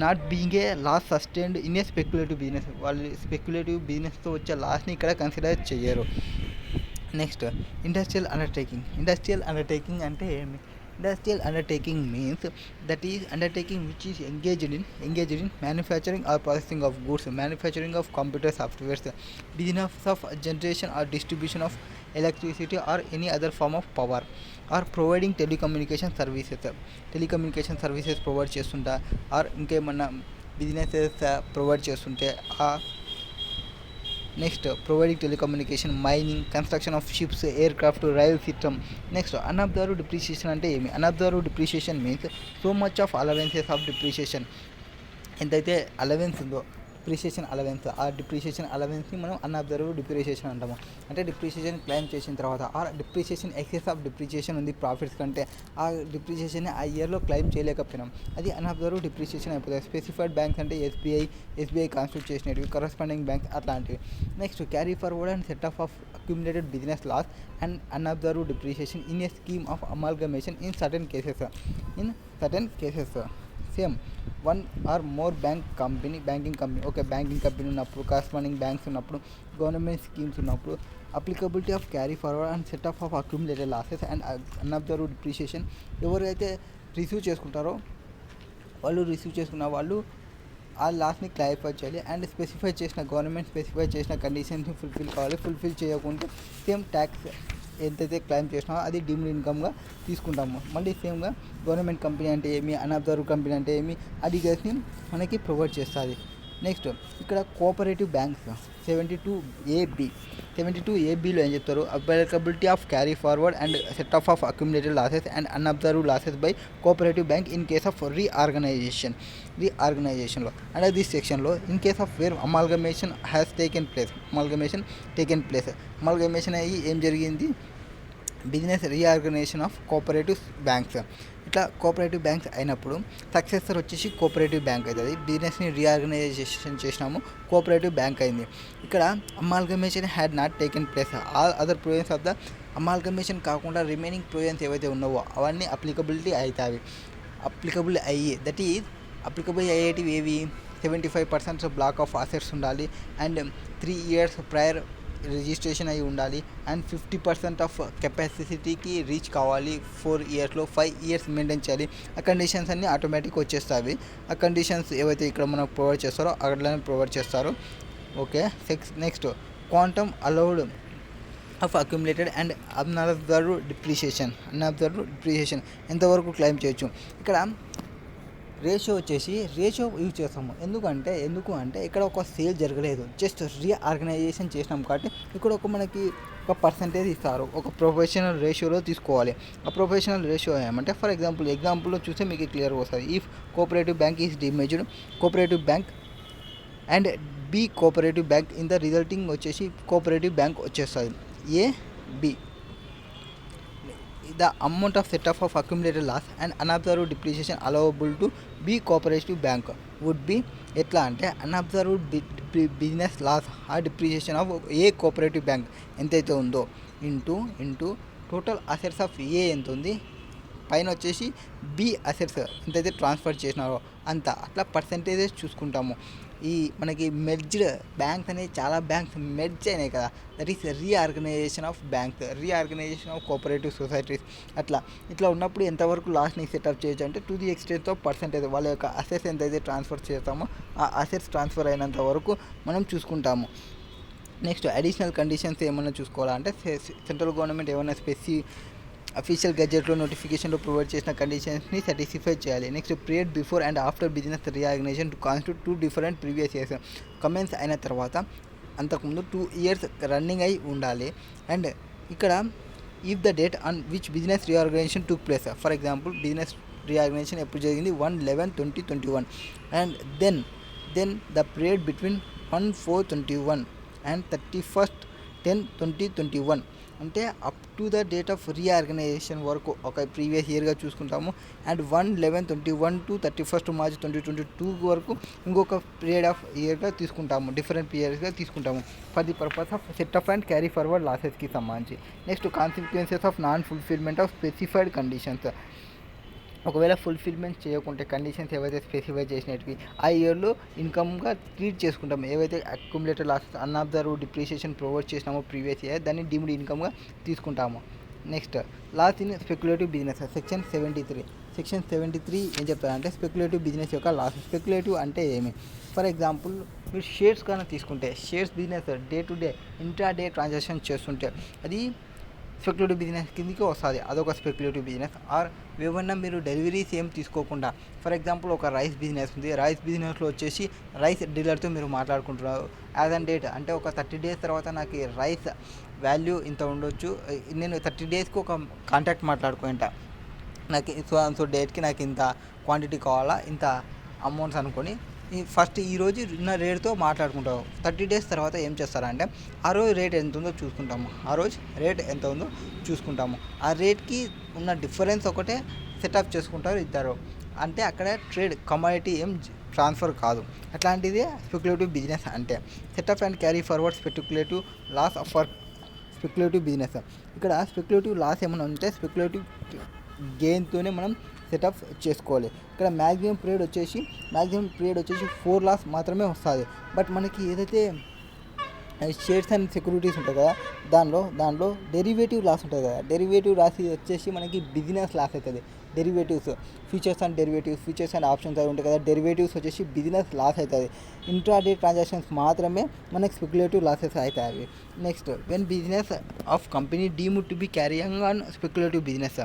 not being a loss sustained in a speculative business. వాళ్ళు స్పెక్యులేటివ్ బిజినెస్తో వచ్చే లాస్ని ఇక్కడ కన్సిడర్ చేయరు. నెక్స్ట్ ఇండస్ట్రియల్ అండర్టేకింగ్ అంటే ఏమి? Industrial undertaking means that is undertaking which is engaged in manufacturing or processing of goods, manufacturing of computer softwares, business of generation or distribution of electricity or any other form of power, or providing telecommunication services provide చేస్తుంటా or ఇంకేమన్నా businesses provide చేస్తుంటే next providing telecommunication, mining, construction of ships, aircraft, rail system. Next unabsorbed depreciation అంటే ఏమి? Unabsorbed depreciation means so much of allowances of depreciation. ఎంతైతే allowance ఉందో depreciation allowance, ఆ depreciation అలవెన్స్ని మనం అన్అబ్జర్వ్డ్ డిప్రిషియేషన్ అంటాము. అంటే డిప్రిషియేషన్ క్లెయిమ్ చేసిన తర్వాత ఆ డిప్రిషియేషన్ ఎక్సెస్ ఆఫ్ డిప్రిషియేషన్ ఉంది ప్రాఫిట్స్ కంటే, ఆ డిప్రిషియేషన్ని ఆ ఇయర్లో క్లెయిమ్ చేయలేకపోయినాం, అది అన్అబ్జర్వ్డ్ డిప్రిషియేషన్ అయిపోతుంది. స్పెసిఫైడ్ బ్యాంక్స్ అంటే ఎస్బీఐ కాన్స్టిట్యూట్ చేసినవి, కరస్పాండింగ్ బ్యాంక్స్ అట్లాంటివి. Next carry forward and set off accumulated business loss and unabsorbed depreciation in a scheme of amalgamation in certain cases. Same one or more banking company, okay, banking company ఉన్నప్పుడు, corresponding banks ఉన్నప్పుడు, government schemes ఉన్నప్పుడు, applicability of carry forward and set off accumulated losses and unabsorbed depreciation. ఎవరైతే receive చేసుకుంటారో వాళ్ళు ఆ లాస్ని clarify చేయాలి and government specify చేసిన కండిషన్స్ని ఫుల్ఫిల్ చేయకుంటే సేమ్ ట్యాక్స్ ఎంతైతే క్లెయిమ్ చేసినామో అది డీమ్డ్ ఇన్కమ్గా తీసుకుంటాము. మళ్ళీ సేమ్గా గవర్నమెంట్ కంపెనీ అంటే ఏమి, అన్అబ్జర్వ్డ్ కంపెనీ అంటే ఏమి, అది గేస్ని మనకి ప్రొవైడ్ చేస్తుంది. నెక్స్ట్ ఇక్కడ కోఆపరేటివ్ బ్యాంక్స్ 72AB ఏం చెప్తారు? Applicability of carry forward and set off accumulated losses and unabsorbed losses by cooperative bank in case of రీఆర్గనైజేషన్లో అంటే దిస్ సెక్షన్లో in case of where amalgamation taken place అయ్యి ఏం జరిగింది? Business reorganisation of cooperative banks. ఇట్లా cooperative banks అయినప్పుడు successor వచ్చేసి cooperative bank అవుతుంది. బిజినెస్ని రీఆర్గనైజేషన్ చేసినాము, కోఆపరేటివ్ బ్యాంక్ అయింది. ఇక్కడ amalgamation had not taken place. All other provisions of the amalgamation కాకుండా రిమైనింగ్ ప్రొవిజన్స్ ఏవైతే ఉన్నావో అవన్నీ అప్లికబుల్ అయ్యి దట్ ఈజ్ అప్లికబుల్ అయ్యేటివి ఏవి? 75% బ్లాక్ ఆఫ్ అసెట్స్ ఉండాలి అండ్ 3 years ప్రయర్ రిజిస్ట్రేషన్ అయి ఉండాలి అండ్ 50% ఆఫ్ కెపాసిటీకి రీచ్ కావాలి 4 yearsలో, 5 years మెయింటైన్ చేయాలి. ఆ కండిషన్స్ అన్నీ ఆటోమేటిక్ వచ్చేస్తాయి. ఆ కండిషన్స్ ఏవైతే ఇక్కడ మనకు ప్రొవైడ్ చేస్తారో అక్కడనే ప్రొవైడ్ చేస్తారు. Okay, next quantum allowed of accumulated and unabsorbed depreciation ఎంతవరకు క్లెయిమ్ చేయొచ్చు? ఇక్కడ రేషియో యూజ్ చేస్తాము. ఎందుకు అంటే ఇక్కడ ఒక సేల్ జరగలేదు, జస్ట్ రీఆర్గనైజేషన్ చేసినాం కాబట్టి ఇక్కడ మనకి ఒక పర్సంటేజ్ ఇస్తారు. ఒక ప్రొఫెషనల్ రేషియోలో తీసుకోవాలి. ఆ ప్రొఫెషనల్ రేషియో ఏమంటే ఫర్ ఎగ్జాంపుల్లో చూస్తే మీకు క్లియర్గా వస్తుంది. If cooperative bank is demerged cooperative bank and B cooperative bank in the resulting వచ్చేసి కోఆపరేటివ్ బ్యాంక్ వచ్చేస్తుంది. B. The amount of set off of accumulated loss and unobserved depreciation allowable to B cooperative bank would be ఎట్లా అంటే unobserved business loss ఆ depreciation of A cooperative bank ఎంతైతే ఉందో into total assets of ఏ ఎంత ఉంది పైన వచ్చేసి B assets ఎంతైతే ట్రాన్స్ఫర్ చేసినారో అంత, అట్లా పర్సంటేజెస్ చూసుకుంటాము. ఈ మనకి మెర్జ్డ్ బ్యాంక్స్ అనేవి చాలా బ్యాంక్స్ మెర్జ్ అయినాయి కదా, that is reorganisation of cooperative societies. ఇట్లా ఉన్నప్పుడు ఎంతవరకు లాస్ట్ని సెటప్ చేయొచ్చు అంటే to the extent of percentage వాళ్ళ యొక్క అసెట్స్ ఎంతైతే ట్రాన్స్ఫర్ చేస్తామో ఆ అసెట్స్ ట్రాన్స్ఫర్ అయినంత వరకు మనం చూసుకుంటాము. నెక్స్ట్ అడిషనల్ కండిషన్స్ ఏమైనా చూసుకోవాలంటే సెంట్రల్ గవర్నమెంట్ ఏమైనా అఫీషియల్ గెజెట్లో నోటిఫికేషన్లో ప్రొవైడ్ చేసిన కండిషన్స్ని సాటిస్ఫై చేయాలి. Next period before and after business reorganisation to constitute 2 different previous years. Commence అయిన తర్వాత అంతకుముందు 2 years రన్నింగ్ అయి ఉండాలి. అండ్ ఇక్కడ if the date on which business reorganisation took place, for example business reorganisation ఎప్పుడు జరిగింది 1/11/2021 and then the period between 1/4/21 and 31/10/2021 అంటే up to the date of reorganisation వరకు ఒక ప్రీవియస్ ఇయర్గా చూసుకుంటాము. అండ్ 1/11/21 టు 31st March 2022 వరకు ఇంకొక period of ఇయర్గా తీసుకుంటాము, different పీరియడ్స్గా తీసుకుంటాము for the purpose of set off and carry forward లాసెస్కి సంబంధించి. Next consequences of non fulfilment of specified conditions. ఒకవేళ ఫుల్ఫిల్మెంట్ చేయకుంటే కండిషన్స్ ఏవైతే స్పెసిఫై చేసినవి ఆ ఇయర్లో ఇన్కమ్గా ట్రీట్ చేసుకుంటాము. ఏవైతే accumulated losses unabsorbed depreciation provide చేసినామో ప్రీవియస్ ఇయర్ దాన్ని డీమ్డ్ ఇన్కమ్గా తీసుకుంటాము. Next loss in speculative business section 73 ఏం చెప్తారంటే స్పెక్యులేటివ్ బిజినెస్ యొక్క లాస్. స్పెక్యులేటివ్ అంటే ఏమి? ఫర్ ఎగ్జాంపుల్ మీరు షేర్స్ కానీ తీసుకుంటే shares business day to day intra day transaction చేస్తుంటే అది స్పెక్యులేటివ్ బిజినెస్ కిందకి వస్తుంది, అదొక స్పెక్యులేటివ్ బిజినెస్. ఆర్ ఏమన్నా మీరు డెలివరీస్ ఏం తీసుకోకుండా, ఫర్ ఎగ్జాంపుల్ ఒక రైస్ బిజినెస్ ఉంది, రైస్ బిజినెస్లో వచ్చేసి రైస్ డీలర్తో మీరు మాట్లాడుకుంటున్నారు యాజ్ అండ్ డేట్, అంటే ఒక 30 days తర్వాత నాకు ఈ రైస్ వాల్యూ ఇంత ఉండొచ్చు, నేను 30 daysకి ఒక కాంట్రాక్ట్ మాట్లాడుకుంటా, నాకు సో డేట్కి నాకు ఇంత క్వాంటిటీ కావాలా, ఇంత అమౌంట్స్ అనుకొని ఫస్ట్ ఈరోజు ఉన్న రేట్తో మాట్లాడుకుంటాము. 30 days తర్వాత ఏం చేస్తారంటే ఆ రోజు రేట్ ఎంత ఉందో చూసుకుంటాము. ఆ రేట్కి ఉన్న డిఫరెన్స్ ఒకటే సెటప్ చేసుకుంటారు ఇద్దరు. అంటే అక్కడ ట్రేడ్ కమాడిటీ ఏం ట్రాన్స్ఫర్ కాదు. అట్లాంటిదే స్పెక్యులేటివ్ బిజినెస్ అంటే. Setup and carry forward speculative loss for speculative business. ఇక్కడ స్పెక్యులేటివ్ లాస్ ఏమైనా ఉంటే స్పెక్యులేటివ్ గెయిన్తోనే మనం సెటప్ చేసుకోవాలి. ఇక్కడ మ్యాక్సిమం పీరియడ్ వచ్చేసి 4 లాస్ మాత్రమే వస్తుంది. బట్ మనకి ఏదైతే షేర్స్ అండ్ సెక్యూరిటీస్ ఉంటాయి కదా, దానిలో డెరివేటివ్ లాస్ ఉంటుంది కదా, డెరివేటివ్ లాస్ వచ్చేసి మనకి బిజినెస్ లాస్ అవుతుంది. డెరివేటివ్స్ ఫ్యూచర్స్ అండ్ ఆప్షన్స్ అవి ఉంటాయి కదా, డెరివేటివ్స్ వచ్చేసి బిజినెస్ లాస్ అవుతుంది. ఇంట్రాడే ట్రాన్సాక్షన్స్ మాత్రమే మనకి స్పెక్యులేటివ్ లాసెస్ అవుతాయి. Next, when business of company deemed to be carrying on speculative business.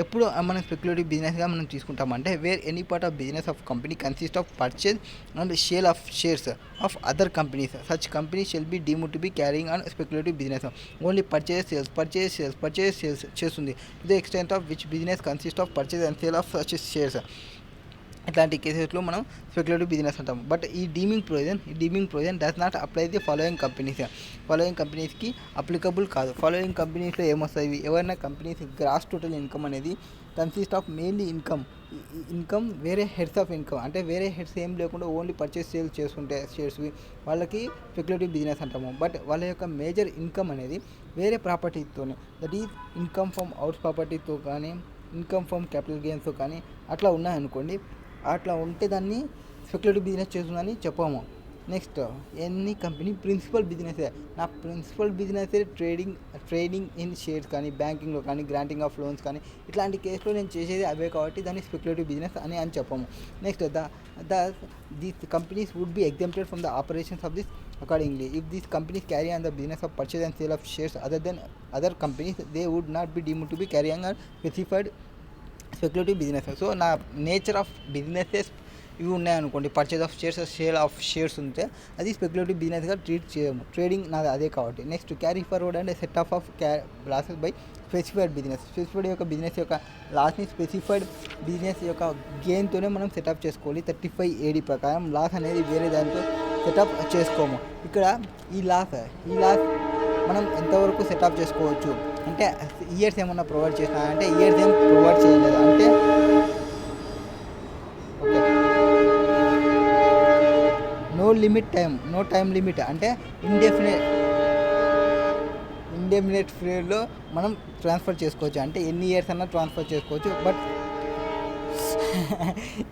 ఎప్పుడు మనం స్పెక్యులేటివ్ బిజినెస్గా మనం తీసుకుంటామంటే where any part of business of company consist of purchase and sale of shares of other companies. Such company shall be deemed to be carrying on speculative business. Only purchase sales చేస్తుంది. To the extent of which business consist of purchase and sale of such shares. ఇట్లాంటి కేసెస్లో మనం speculative business అంటాం. But ఈ deeming provision does not apply the following కంపెనీస్కి applicable కాదు. Following కంపెనీస్లో ఏమొస్తాయి, ఎవరైనా కంపెనీస్ గ్రాస్ టోటల్ ఇన్కమ్ అనేది కన్సిస్ట్ ఆఫ్ మెయిన్లీ ఇన్కమ్ వేరే హెడ్స్ ఆఫ్ ఇన్కమ్, అంటే వేరే హెడ్స్ ఏం లేకుండా ఓన్లీ పర్చేస్ సేల్ చేసుకుంటే షేర్స్వి, వాళ్ళకి స్పెక్యులేటివ్ బిజినెస్ అంటాము. బట్ వాళ్ళ యొక్క మేజర్ ఇన్కమ్ అనేది వేరే ప్రాపర్టీతోనే, that is income from out ప్రాపర్టీతో కానీ, ఇన్కమ్ ఫ్రమ్ క్యాపిటల్ గెయిన్స్తో కానీ అట్లా ఉన్నాయనుకోండి, అట్లా ఉంటే దాన్ని స్పెక్యులేటివ్ బిజినెస్ చేస్తుందని చెప్పాము. Next, any company principal business, నా principal business trading in shares కానీ, బ్యాంకింగ్లో కానీ, గ్రాంటింగ్ ఆఫ్ లోన్స్ కానీ, ఇట్లాంటి కేసులో నేను చేసేది అవే కాబట్టి దాన్ని స్పెక్యులేటివ్ బిజినెస్ అని చెప్పాము. Next, these companies would be exempted from the operations of this accordingly. If these companies carry on the business of purchase and sale of shares other than other companies, they would not be deemed to be carrying on specified speculative business. So నా nature of businesses ఇవి ఉన్నాయనుకోండి, purchase of shares, sale of shares ఉంటే అది speculative బిజినెస్గా treat చేయము. Trading నాది అదే కాబట్టి. Next, carry forward and set off losses by specified business. Specified యొక్క బిజినెస్ యొక్క లాస్ని స్పెసిఫైడ్ బిజినెస్ యొక్క గెయిన్తోనే మనం సెటప్ చేసుకోవాలి. 35 AD ప్రకారం లాస్ అనేది వేరే దాంతో సెటప్ చేసుకోము. ఇక్కడ ఈ లాస్ మనం ఎంతవరకు సెటప్ చేసుకోవచ్చు అంటే ఇయర్స్ ఏమన్నా ప్రొవైడ్ చేసినా అంటే ఇయర్స్ ఏం ప్రొవైడ్ చేయలేదు. అంటే ఓకే, నో టైం లిమిట్ అంటే ఇండెఫినెట్ పీరియడ్లో మనం ట్రాన్స్ఫర్ చేసుకోవచ్చు. అంటే ఎన్ని ఇయర్స్ అన్నా ట్రాన్స్ఫర్ చేసుకోవచ్చు. బట్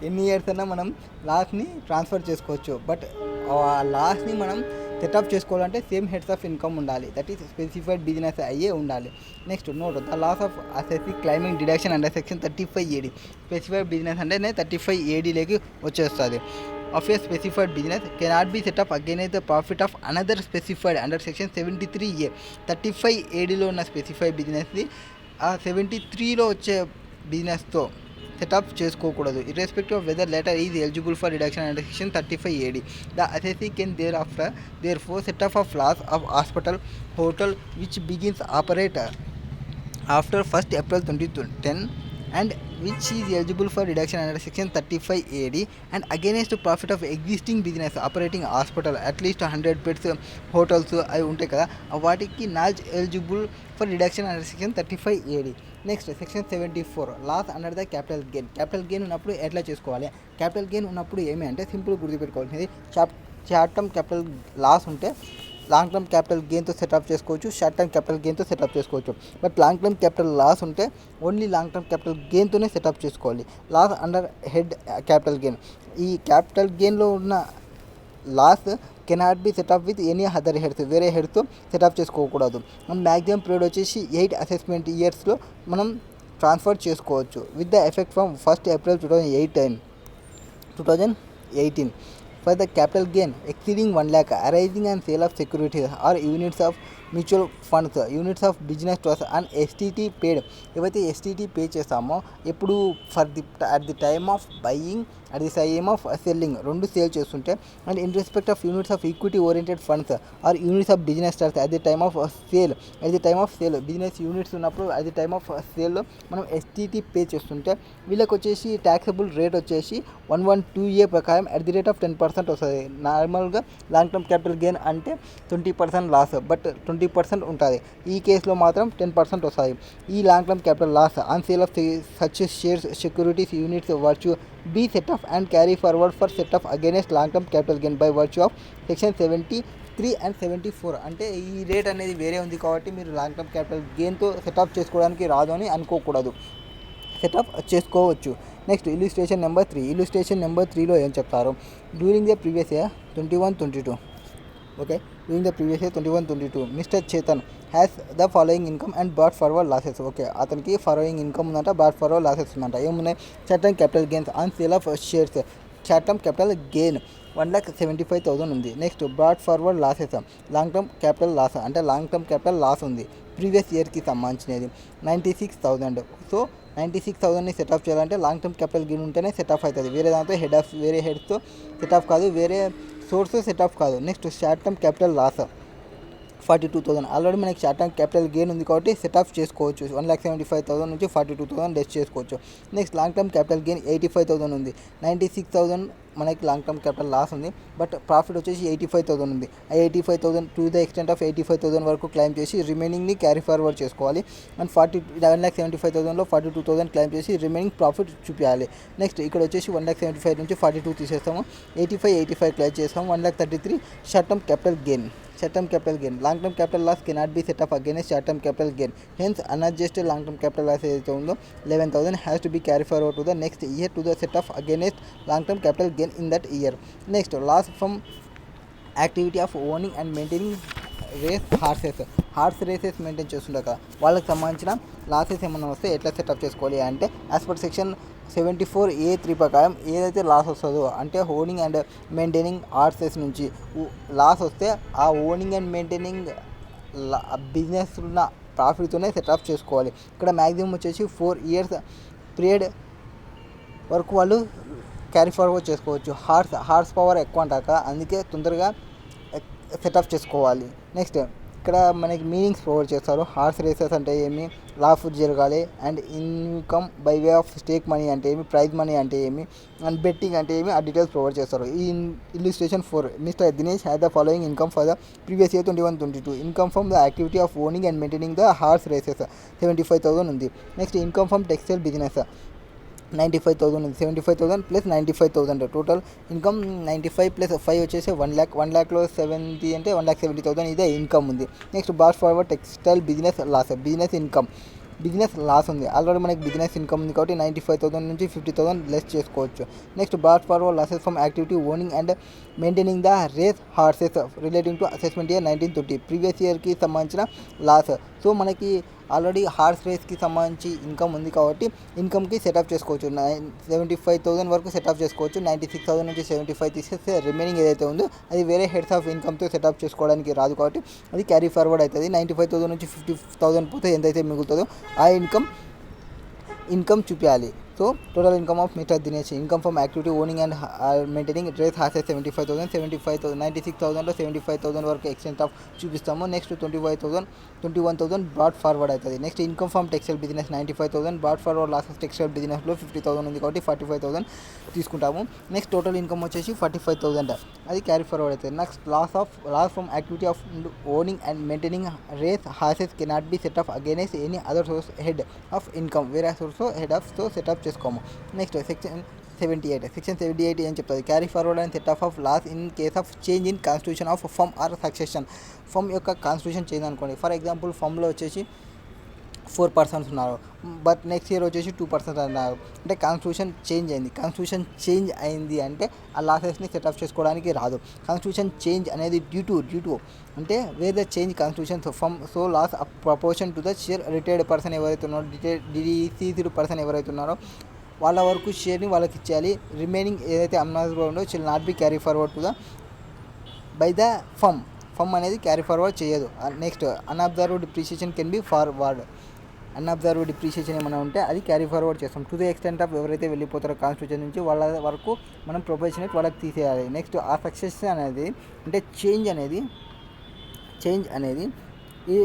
ఎన్ని ఇయర్స్ అన్నా మనం లాస్ని ట్రాన్స్ఫర్ చేసుకోవచ్చు. బట్ ఆ లాస్ని మనం సెటప్ చేసుకోవాలంటే సేమ్ హెడ్స్ ఆఫ్ ఇన్కమ్ ఉండాలి, దట్ ఈస్ స్పెసిఫైడ్ బిజినెస్ అయ్యే ఉండాలి. Next, note the loss of assessee claiming deduction under section 35 AD. Specified business అంటేనే 35 ADలోకి వచ్చేస్తుంది. Of a specified business cannot be setup against the profit of another specified under section 73A. 35 ADలో ఉన్న specified బిజినెస్ని ఆ 73లో వచ్చే బిజినెస్తో సెటప్ చేసుకోకూడదు. Irrespective of whether latter is eligible for reduction under section 35 AD. The assessee can therefore set off of loss of hotel which begins operate after 1st April 2010 and which is eligible for reduction under section 35 AD and against the profit of existing business operating hospital at least 100 beds hotels అవి ఉంటాయి కదా, వాటికి not eligible for reduction under section 35 AD. Next, section 74 loss under the capital gain ఉన్నప్పుడు ఎట్లా చేసుకోవాలి. Capital gain ఉన్నప్పుడు ఏమి అంటే సింపుల్ గుర్తుపెట్టుకోవాల్సింది, షార్ట్ టర్మ్ క్యాపిటల్ లాస్ ఉంటే లాంగ్ టర్మ్ క్యాపిటల్ గెయిన్తో సెటప్ చేసుకోవచ్చు, షార్ట్ టర్మ్ క్యాపిటల్ గెయిన్తో సెటప్ చేసుకోవచ్చు. But long term capital loss ఉంటే ఓన్లీ లాంగ్ టర్మ్ క్యాపిటల్ గెయిన్తోనే సెటప్ చేసుకోవాలి. Loss under head capital gain, ఈ క్యాపిటల్ గెయిన్లో ఉన్న loss cannot be setup with any other heads, వేరే హెడ్తో సెటప్ చేసుకోకూడదు. మన మ్యాక్సిమం పీరియడ్ వచ్చేసి 8 అసెస్మెంట్ ఇయర్స్లో మనం ట్రాన్స్ఫర్ చేసుకోవచ్చు with the effect from 1st April 2018. For the capital gain exceeding 1 lakh arising and sale of securities or units of mutual funds units of business trust and STT paid. ఏవైతే STT pay చేస్తామో ఎప్పుడు at the time of buying at the time of selling రెండు sale చేస్తుంటే and in respect of units of equity oriented funds or units of business trust at the time of sale business units ఉన్నప్పుడు at the time of సేల్లో మనం STT pay చేస్తుంటే వీళ్ళకి వచ్చేసి taxable rate వచ్చేసి 112A ప్రకారం at the rate of 10% వస్తుంది. నార్మల్గా లాంగ్ టర్మ్ క్యాపిటల్ గెయిన్ అంటే 20% లాస్, బట్ 20% ఉంటుంది. ఈ కేసులో మాత్రం 10% వస్తుంది. ఈ long term capital loss on sale of such shares securities units virtue be set off and carry forward for set off against long term capital gain by virtue of section 73 and 74. అంటే ఈ rate అనేది వేరే ఉంది కాబట్టి మీరు long term capital గెయిన్తో setup చేసుకోవడానికి రాదు అని అనుకోకూడదు, సెటప్ చేసుకోవచ్చు. Next illustration number 3. Illustration number 3లో ఏం చెప్తారు? During the previous year 21-22 okay during the previous year 21-22 mister Chetan has the following income and brought forward losses. Okay అతనికి ఫాలోయింగ్ ఇన్కమ్ ఉందంట, బ్రాట్ ఫార్వర్డ్ లాసెస్ ఉందంట. ఏమున్నాయి? Short term capital gains on sale of shares, short term capital gain 1,75,000 ఉంది. Next brought forward losses, long term capital loss అంటే long term capital loss ఉంది previous ఇయర్కి సంబంధించినది 96,000. So 96,000ని setup చేయాలంటే లాంగ్ టర్మ్ క్యాపిటల్ గెయిన్ ఉంటేనే setup అవుతుంది. వేరే దాంతో వేరే హెడ్స్తో సెటప్ కాదు, వేరే సోర్స్ సెటప్ కాదు. Next short term capital loss 42,000. Already మనకి షార్ట్ టర్మ్ క్యాపిటల్ గెయిన్ ఉంది కాబట్టి సెటప్ చేసుకోవచ్చు. 1,75,000 నుంచి 42,000 లెస్ చేసుకోవచ్చు. Next long term capital gain 85,000 ఉంది. 96,000 మనకి లాంగ్ టర్మ్ క్యాపిటల్ లాస్ ఉంది, బట్ ప్రాఫిట్ వచ్చేసి 85,000 ఉంది. ఆ 85,000 టు ద ఎక్స్టెంట్ ఆఫ్ 85,000 వరకు క్లైమ్ చేసి రిమైనింగ్ని క్యారీ ఫార్వర్డ్ చేసుకోవాలి. అండ్ 1,75,000లో 42,000 క్లైమ్ చేసి రిమైనింగ్ ప్రాఫిట్ చూపించాలి. నెక్స్ట్ ఇక్కడ వచ్చేసి 1,75,000 నుంచి 42 తీసేస్తాము, 85 క్లైమ్ చేస్తాము, 1,33 short term capital gain. Short term capital gain. Long term capital loss cannot be set up against short term capital gain. Hence, unadjusted long term capital loss ఏదైతే ఉందో 11,000 has to be carried forward to the next year to the set off against long term capital gain in that year. Next, loss from activity of owning and maintaining horse races maintain చేస్తుండగా వాళ్ళకి సంబంధించిన losses ఏమన్నా వస్తే ఎట్లా setup చేసుకోవాలి అంటే as per section 74A3 ప్రకారం ఏదైతే లాస్ వస్తుందో అంటే ఓనింగ్ అండ్ మెయింటైనింగ్ హార్సెస్ నుంచి లాస్ వస్తే ఆ ఓనింగ్ అండ్ మెయింటైనింగ్ బిజినెస్ ఉన్న ప్రాఫిట్తోనే సెటప్ చేసుకోవాలి. ఇక్కడ మ్యాక్సిమం వచ్చేసి 4 years పీరియడ్ వరకు వాళ్ళు క్యారీ ఫార్వర్డ్ చేసుకోవచ్చు. హార్స్ పవర్ ఎక్కువ అంటాక అందుకే తొందరగా సెటప్ చేసుకోవాలి. నెక్స్ట్ ఇక్కడ మనకి మీనింగ్స్ ప్రొవైడ్ చేస్తారు. హార్స్ రేసెస్ అంటే ఏమి, లాఫుల్ జరగాలి, and income by way of stake money అంటే ఏమి, ప్రైజ్ మనీ అంటే ఏమి, అండ్ బెట్టింగ్ అంటే ఏమి, ఆ డీటెయిల్స్ ప్రొవైడ్ చేస్తారు. ఈ illustration 4 mister Dinesh had the following income for the previous year 21-22. Income from the activity of owning and maintaining the horse races 75,000 ఉంది. Next income from textile business 95,000 ఉంది. 75,000 plus 95,000 total income 95 plus 5 వచ్చేసి 1 lakh. 1 lakhలో 70 అంటే 1,70,000 ఇదే income ఉంది. Next bar forward textile business loss, business loss ఉంది. Already మనకి business income ఉంది కాబట్టి 95,000 నుంచి 50,000 లెస్ చేసుకోవచ్చు. Next bar forward losses from activity owning and maintaining the race horses relating to assessment year 1920 previous ఇయర్కి సంబంధించిన లాస్. సో మనకి ఆల్రెడీ హార్స్ రేస్కి సంబంధించి ఇన్కమ్ ఉంది కాబట్టి ఇన్కమ్కి సెటప్ చేసుకోవచ్చు. 75,000 వరకు సెటప్ చేసుకోవచ్చు. 96,000 నుంచి 75 తీసేస్తే రిమైనింగ్ ఏదైతే ఉందో అది వేరే హెడ్స్ ఆఫ్ ఇన్కమ్తో సెటప్ చేసుకోవడానికి రాదు కాబట్టి అది క్యారీ ఫార్వర్డ్ అవుతుంది. 95,000 నుంచి 50,000 పోతే ఎంతైతే మిగులుతుందో ఆ ఇన్కమ్ చూపించాలి. So total income of mister Dinesh income from activity owning and maintaining race horses 75,000 96,000లో 75,000 వరకు ఎక్స్టెంట్ ఆఫ్ చూపిస్తాము. నెక్స్ట్ 21,000 బ్రాట్ ఫార్వర్డ్ అవుతుంది. Next income from textile business 95,000 brought forward losses textile బిజినెస్లో 50,000 ఉంది కాబట్టి 45,000 తీసుకుంటాము. నెక్స్ట్ టోటల్ ఇన్కమ్ వచ్చేసి 45,000 అది క్యారీ ఫార్వర్డ్ అవుతుంది. Next loss from activity of owning and maintaining race horses cannot be set off against any other source head of income వేరే source head of so setup చేసుకోము. Next section 78 ఏం చెప్తుంది? Carry forward and set off loss in case of change in constitution of firm or succession. Firm యొక్క constitution change అనుకోండి. For example ఫర్మ్లో వచ్చేసి 4 persons ఉన్నారు, but next year వచ్చేసి 2 persons అన్నారు. అంటే కాన్స్టిట్యూషన్ చేంజ్ అయింది అంటే ఆ లాసెస్ని సెటప్ చేసుకోవడానికి రాదు. కాన్స్టిట్యూషన్ చేంజ్ అనేది డ్యూ టు అంటే where the change constitution from so loss proportion to the share retired person ఎవరైతే ఉన్నారో డిసీజ్డ్ పర్సన్ ఎవరైతే ఉన్నారో వాళ్ళ వరకు షేర్ని వాళ్ళకి ఇచ్చేయాలి. రిమైనింగ్ ఏదైతే అన్అబ్జర్వ్డ్ ఉందో shall not be carry forward to the by the firm అనేది క్యారీ ఫార్వర్డ్ చేయదు. Next unabsorbed depreciation can be forward. Unabsorbed depreciation ఏమైనా ఉంటే అది క్యారీ ఫార్వర్డ్ చేస్తాం. టు ద ఎక్స్టెంట్ ఆఫ్ ఎవరైతే వెళ్ళిపోతారో కాన్స్టిట్యూషన్ నుంచి వాళ్ళ వరకు మనం ప్రొపోర్షనేట్ వాళ్ళకి తీసేయాలి. నెక్స్ట్ ఆ సక్సెస్ అనేది అంటే చేంజ్ అనేది ఈ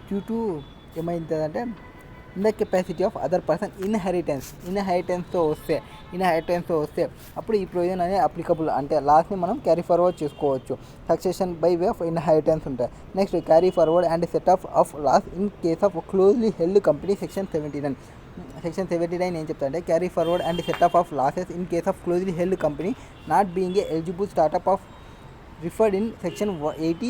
డ్యూ టు ఏమైందంటే in the capacity of other person ఇన్హెరిటెన్స్తో వస్తే అప్పుడు ఈ ప్రొవిజన్ అనేది అప్లికబుల్, అంటే లాస్ట్ని మనం క్యారీ ఫార్వర్డ్ చేసుకోవచ్చు. Succession by way of inheritance ఉంటాయి. Next carry forward and set off loss in case of closely held company. Section 79 ఏం చెప్తా అంటే carry forward and set off losses in case of closely held company not being a eligible startup of referred in section 80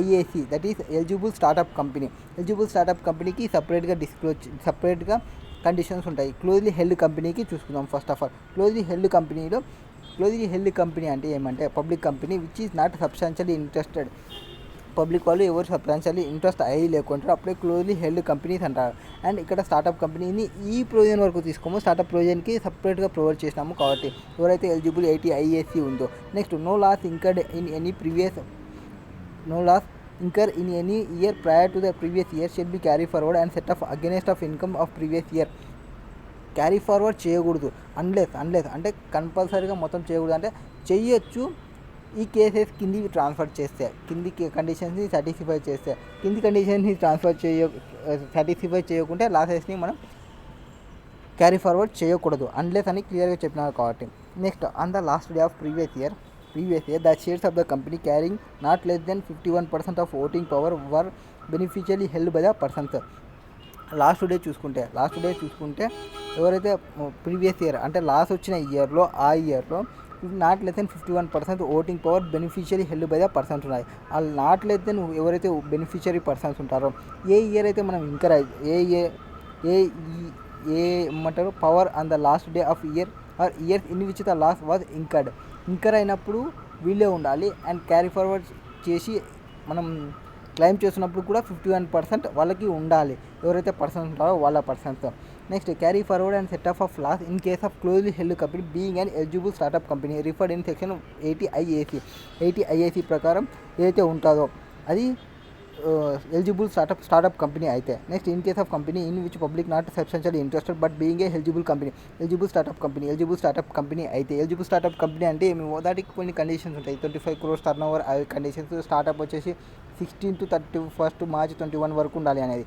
IAC, that is eligible startup company కి సపరేట్గా conditions ఉంటాయి. Closely held కంపెనీకి చూసుకుందాం. First of all closely held company అంటే ఏమంటే public company which is not substantially interested. Public వాళ్ళు ఎవరు substantially interest అయ్యి లేకుంటారు అప్పుడే క్లోజ్లీ హెల్డ్ కంపెనీస్ అంటారు. అండ్ ఇక్కడ స్టార్టప్ కంపెనీని ఈ ప్రొవిజన్ వరకు తీసుకోము, స్టార్టప్ ప్రొవిజన్కి సపరేట్గా ప్రొవైడ్ చేసినాము కాబట్టి ఎవరైతే ఎలిజిబుల్ 80 IAC ఉందో. Next no loss incurred in any year prior to the previous year shall be carry forward and set off against of income of previous year. Carry forward చేయకూడదు unless అంటే కంపల్సరీగా మొత్తం చేయకూడదు, అంటే చెయ్యొచ్చు ఈ కేసెస్ కింది ట్రాన్స్ఫర్ చేస్తే, కింది కండిషన్స్ని సాటిస్ఫై చేస్తే. కింది కండిషన్స్ని సాటిస్ఫై చేయకుంటే లాసెస్ని మనం క్యారీ ఫార్వర్డ్ చేయకూడదు అన్లెస్ అని క్లియర్గా చెప్పినారు కాబట్టి. Next on the last day of previous year the shares of the company carrying not less than 51% of voting power were beneficially held by the persons. Last day చూసుకుంటే ఎవరైతే previous year అంటే loss వచ్చిన ఇయర్లో not less than 51% voting power beneficiary held by the persons ఉన్నాయి. వాళ్ళు not less than ఎవరైతే beneficiary persons ఉంటారో ఏ ఇయర్ అయితే మనం ఏమంటారు power on the last day of year or years in which the loss was incur అయినప్పుడు వీళ్ళే ఉండాలి. అండ్ క్యారీ ఫార్వర్డ్ చేసి మనం క్లెయిమ్ చేస్తున్నప్పుడు కూడా 51% వాళ్ళకి ఉండాలి, ఎవరైతే పర్సన్స్ ఉంటారో వాళ్ళ persons. Next carry forward and set off loss in case of closely held company being and eligible startup company referred in section 80 IAC ప్రకారం ఏదైతే ఉంటుందో అది ఎలిజిబుల్ స్టార్టప్ కంపెనీ అయితే. Next in case of company in which public not substantially interested but being a eligible startup company అయితే. Eligible startup company అంటే దాటికి కొన్ని conditions ఉంటాయి. 25 crores turnover conditions, startup వచ్చేసి 16 to 31st March 2021 వరకు ఉండాలి అనేది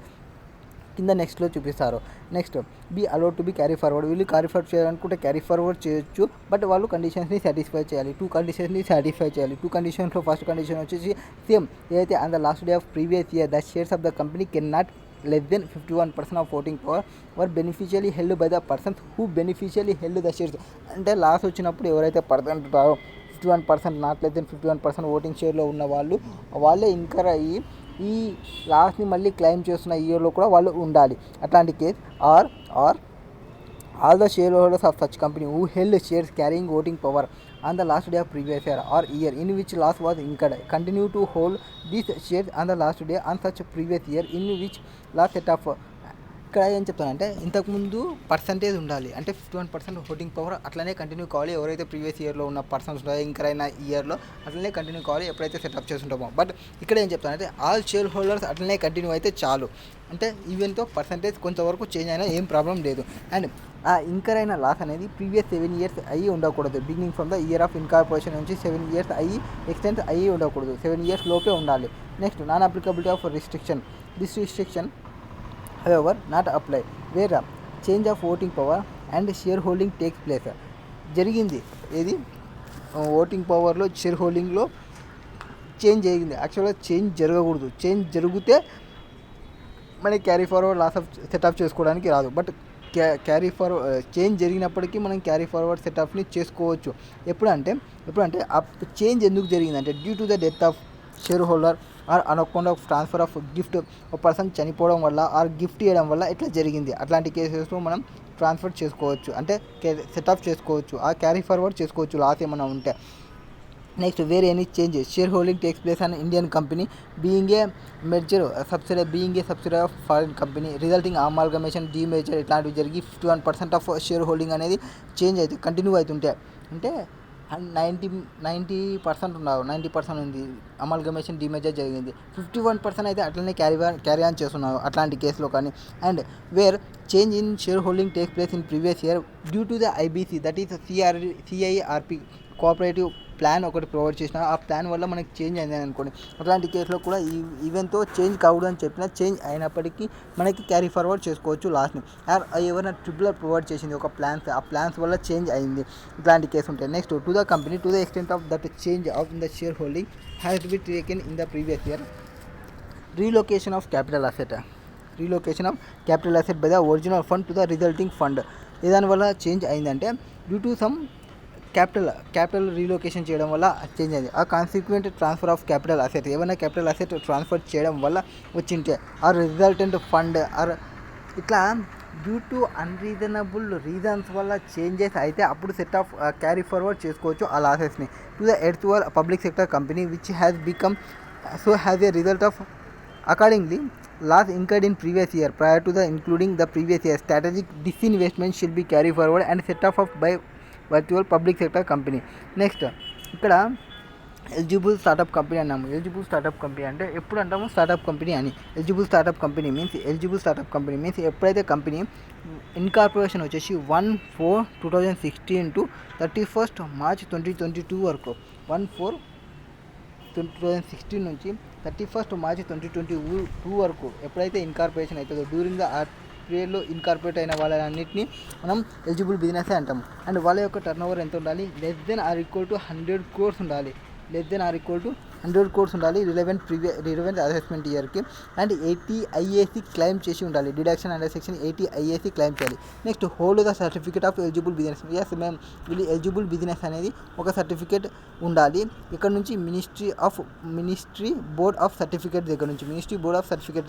కింద నెక్స్ట్లో చూపిస్తారు. Next be allowed to be carry forward. వీళ్ళు క్యారీ ఫార్వర్డ్ చేయాలనుకుంటే క్యారీ ఫార్వర్డ్ చేయొచ్చు, బట్ వాళ్ళు కండిషన్స్ని సాటిస్ఫై చేయాలి. 2 కండిషన్స్ని సాటిస్ఫై చేయాలి. 2 కండిషన్స్లో ఫస్ట్ కండిషన్ వచ్చేసి సేమ్ ఏదైతే on the last day of previous year the shares of the company can not less than 51% of voting power were beneficially held by the persons who beneficially held the shares. అంటే loss వచ్చినప్పుడు ఎవరైతే percent ఉంటారో 51%, not less than 51% voting షేర్లో ఉన్న వాళ్ళే incur అయ్యి ఈ లాస్ని మళ్ళీ క్లెయిమ్ చేస్తున్న ఇయర్లో కూడా వాళ్ళు ఉండాలి. అట్లాంటి case or all the shareholders of such company who held shares carrying voting power on the last day of previous year or year in which loss was incurred continue to hold these shares on the last day on such previous year in which loss set off. ఇక్కడ ఏం చెప్తానంటే ఇంతకుముందు percentage ఉండాలి, అంటే 51% voting power అట్లనే continue కావాలి. ఎవరైతే previous ఇయర్లో ఉన్న పర్సన్స్ ఉంటారో ఇంకరైనా ఇయర్లో అట్లనే కంటిన్యూ కావాలి ఎప్పుడైతే సెటప్ చేస్తుంటామో. బట్ ఇక్కడ ఏం చెప్తానంటే ఆల్ షేర్ హోల్డర్స్ అట్లనే కంటిన్యూ అయితే చాలు, అంటే ఈవెన్తో పర్సంటేజ్ కొంతవరకు చేంజ్ అయినా ఏం ప్రాబ్లం లేదు. అండ్ ఆ ఇంకరైన లాస్ అనేది ప్రీవియస్ 7 years అయ్యి ఉండకూడదు. Beginning from the year of incorporation నుంచి 7 years అయ్యి ఎక్స్టెండ్ అయ్యి ఉండకూడదు, 7 years లోపే ఉండాలి. Next non applicability of restriction. This restriction however not apply where change of voting power and share holding takes place. జరిగింది ఏది ఓటింగ్ పవర్లో షేర్ హోల్డింగ్లో చేంజ్ జరిగింది. యాక్చువల్గా చేంజ్ జరగకూడదు, చేంజ్ జరిగితే మనకి carry forward loss of setup చేసుకోవడానికి రాదు. బట్ క్యారీ ఫార్వర్డ్ చేంజ్ జరిగినప్పటికీ మనం క్యారీ ఫార్వర్డ్ సెటప్ని చేసుకోవచ్చు. ఎప్పుడంటే ఆ చేంజ్ ఎందుకు జరిగిందంటే due to the death of share holder or on account of transfer of gift, ఒక పర్సన్ చనిపోవడం వల్ల ఆర్ గిఫ్ట్ ఇవ్వడం వల్ల ఇట్లా జరిగింది. అట్లాంటి కేసెస్లో మనం ట్రాన్స్ఫర్ చేసుకోవచ్చు, అంటే సెటప్ చేసుకోవచ్చు, ఆ క్యారీ ఫార్వర్డ్ చేసుకోవచ్చు లాస్ ఏమైనా ఉంటే. Next, where any change shareholding takes place on Indian company being a merger subsidiary of foreign company resulting amalgamation demerger ఇట్లాంటివి జరిగి 51% ఆఫ్ షేర్ హోల్డింగ్ అనేది చేంజ్ అయితే కంటిన్యూ అవుతుంటే అంటే 90% ఉన్నారు 90% ఉంది అమాల్గమేషన్ డిమేజర్ జరిగింది 51% అయితే అట్లనే క్యారీ ఆన్ చేస్తున్నారు అట్లాంటి కేసులో కానీ and where change in shareholding take place in previous year due to the IBC that is CIRP cooperative plan ఒకటి ప్రొవైడ్ చేసిన ఆ ప్లాన్ వల్ల మనకి చేంజ్ అయింది అనుకోండి అట్లాంటి కేసులో కూడా ఈవెన్తో చేంజ్ కావడం అని చెప్పినా చేంజ్ అయినప్పటికీ మనకి క్యారీ ఫార్వర్డ్ చేసుకోవచ్చు లాస్ట్ని ఎవరైనా ట్రిబ్యునల్ ప్రొవైడ్ చేసింది ఒక ఆ ప్లాన్స్ వల్ల చేంజ్ అయింది ఇట్లాంటి కేసు ఉంటాయి next to the company to the extent of that change of in the share holding has be taken in the previous year relocation of capital asset by the original fund to the resulting fund దానివల్ల change అయిందంటే due to some capital relocation చేయడం వల్ల change అయింది ఆ consequent transfer of capital asset ఏమైనా capital asset transfer చేయడం వల్ల వచ్చింటే ఆర్ రిజల్టెంట్ ఫండ్ ఆర్ ఇట్లా డ్యూ టు అన్రీజనబుల్ రీజన్స్ వల్ల చేంజెస్ అయితే అప్పుడు సెట్ ఆఫ్ క్యారీ ఫార్వర్డ్ చేసుకోవచ్చు ఆ లాసెస్ని to the erstwhile public sector company which has become has a result of accordingly loss incurred in previous year prior to the including the previous year strategic disinvestment should be carried forward and set off by virtual public sector company. Next ఇక్కడ eligible startup company అన్నాము eligible startup company అంటే ఎప్పుడు అంటాము startup company అని eligible startup company means ఎప్పుడైతే company incorporation వచ్చేసి 1/4/2016 to 31st March 2022 వరకు 1/4/2016 నుంచి 31st March 2022 వరకు ఎప్పుడైతే ఇన్కార్పొరేషన్ అవుతుందో డ్యూరింగ్ ద పీరియడ్లో ఇన్కార్పొరేట్ అయిన వాళ్ళన్నింటినీ మనం ఎలిజిబుల్ బిజినెస్ అంటాము అండ్ వాళ్ళ యొక్క టర్న్ ఓవర్ ఎంత ఉండాలి less than or equal to 100 crores ఉండాలి రిలవెంట్ అసెస్మెంట్ ఇయర్కి అండ్ 80 IAC క్లెయిమ్ చేసి ఉండాలి deduction under section 80 IAC claim చేయాలి next hold the certificate of eligible business మేము వీళ్ళు ఎలిజిబుల్ బిజినెస్ అనేది ఒక సర్టిఫికేట్ ఉండాలి ఇక్కడ నుంచి మినిస్ట్రీ బోర్డ్ ఆఫ్ సర్టిఫికేట్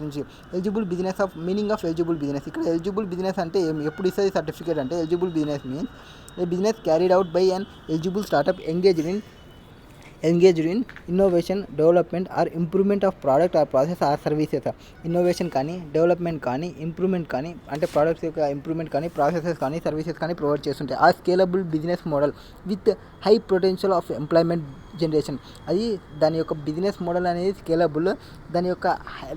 నుంచి eligible business of meaning of eligible business ఇక్కడ ఎలిజిబుల్ బిజినెస్ అంటే ఎప్పుడు ఇస్తుంది సర్టిఫికేట్ అంటే eligible business means A business carried out by an eligible startup engaged in innovation, development or improvement of product or process or services. Innovation కానీ development కానీ improvement కానీ అంటే products యొక్క ఇంప్రూవ్మెంట్ కానీ ప్రాసెసెస్ కానీ సర్వీసెస్ కానీ provide చేస్తుంటాయి ఆ scalable business model with high potential of employment generation అది దాని యొక్క బిజినెస్ మోడల్ అనేది స్కేలబుల్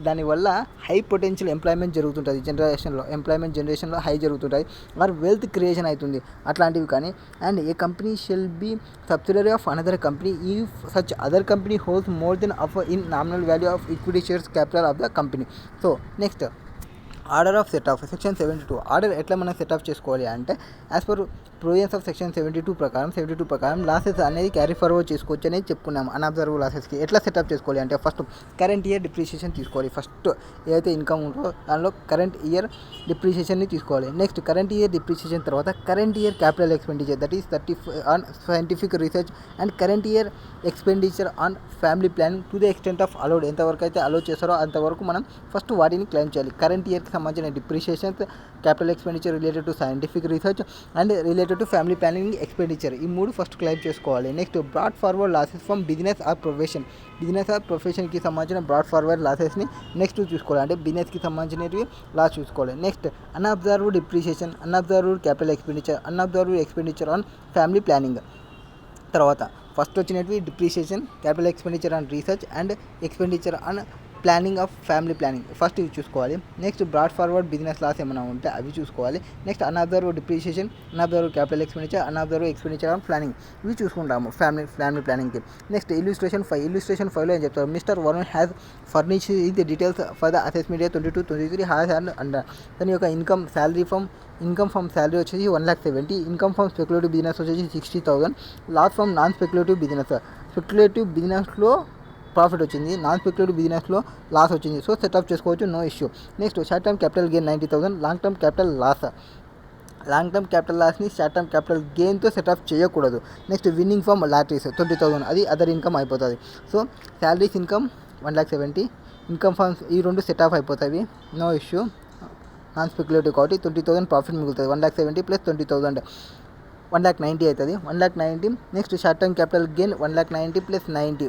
దానివల్ల హై పొటెన్షియల్ ఎంప్లాయ్మెంట్ జరుగుతుంటుంది జనరేషన్లో హై జరుగుతుంటుంది ఆర్ వెల్త్ క్రియేషన్ అవుతుంది అట్లాంటివి కానీ and a company shall be subsidiary of another company ఈ such other company holds more than of in nominal value of equity shares capital of the company. So next order of set of section 72 order ఎట్లా మనం set of చేసుకోవాలి అంటే as per provisions of section 72 ప్రకారం losses అనేది carry forward చేసుకోవచ్చు అనేది చెప్పుకున్నాం అన్అబ్జర్వ్ లాసెస్కి ఎట్లా సెటప్ చేసుకోవాలి అంటే ఫస్ట్ కరెంట్ ఇయర్ డిప్రిషియేషన్ తీసుకోవాలి ఫస్ట్ ఏదైతే ఇన్కమ్ ఉంటుందో దానిలో కరెంట్ ఇయర్ డిప్రిషియేషన్ని తీసుకోవాలి నెక్స్ట్ కరెంట్ ఇయర్ డిప్రిషియేషన్ తర్వాత current year capital expenditure that is 30 on scientific research and current year expenditure on family planning to the extent of allowed ఎంతవరకు అయితే allow చేస్తారో అంతవరకు మనం ఫస్ట్ వాటిని క్లెయిమ్ చేయాలి కరెంట్ ఇయర్కి సంబంధించిన depreciations capital expenditure related to scientific research and related to family planning expenditure ఈ మూడు ఫస్ట్ క్లెయిమ్ చేసుకోవాలి next brought forward losses from business or ప్రొఫెషన్కి సంబంధించిన బ్రాడ్ ఫార్వర్డ్ లాసెస్ని నెక్స్ట్ చూసుకోవాలి అంటే బిజినెస్కి సంబంధించినవి లాస్ చూసుకోవాలి next unabsorbed depreciation unabsorbed capital expenditure on family planning తర్వాత ఫస్ట్ వచ్చినవి depreciation capital expenditure on research and expenditure on planning of family planning first ఇవి చూసుకోవాలి next brought forward business loss ఏమైనా ఉంటే అవి చూసుకోవాలి next unabsorbed depreciation unabsorbed capital expenditure unabsorbed expenditure on planning ఇవి చూసుకుంటాము ఫ్యామిలీ ప్లానింగ్కి నెక్స్ట్ ఇల్లుస్ట్రేషన్ 5లో ఏం చెప్తారు mister Varun has furnish the details for the assessment year 22-23 has and దాని యొక్క ఇన్కమ్ ఫ్రమ్ శాలరీ వచ్చేసి 1,70,000 ఇన్కమ్ ఫ్రమ్ స్పెక్యులేటివ్ బిజినెస్ వచ్చేసి 60,000 లాస్ ఫ్రమ్ నాన్ స్పెక్యులేటివ్ బిజినెస్లో ప్రాఫిట్ వచ్చింది నాన్ స్పెక్యులేటివ్ బిజినెస్లో లాస్ వచ్చింది సో సెటప్ చేసుకోవచ్చు no issue next short term capital gain 90,000 long term capital లాస్ని షార్ట్ టర్మ్ క్యాపిటల్ గెయిన్తో సెటప్ చేయకూడదు నెక్స్ట్ విన్నింగ్ ఫ్రమ్ లాటరీస్ 20,000 అది అదర్ ఇన్కమ్ అయిపోతుంది so salaries income 1,70,000 income funds ఈ రెండు సెటప్ అయిపోతాయి నో ఇష్యూ నాన్ స్పెక్యులేటివ్ కాబట్టి 20,000 ప్రాఫిట్ మిగులుతుంది 1,70,000 ప్లస్ 20,000 1,90,000 అవుతుంది. 1,90,000. Next short term capital gain 1,90,000 plus 90,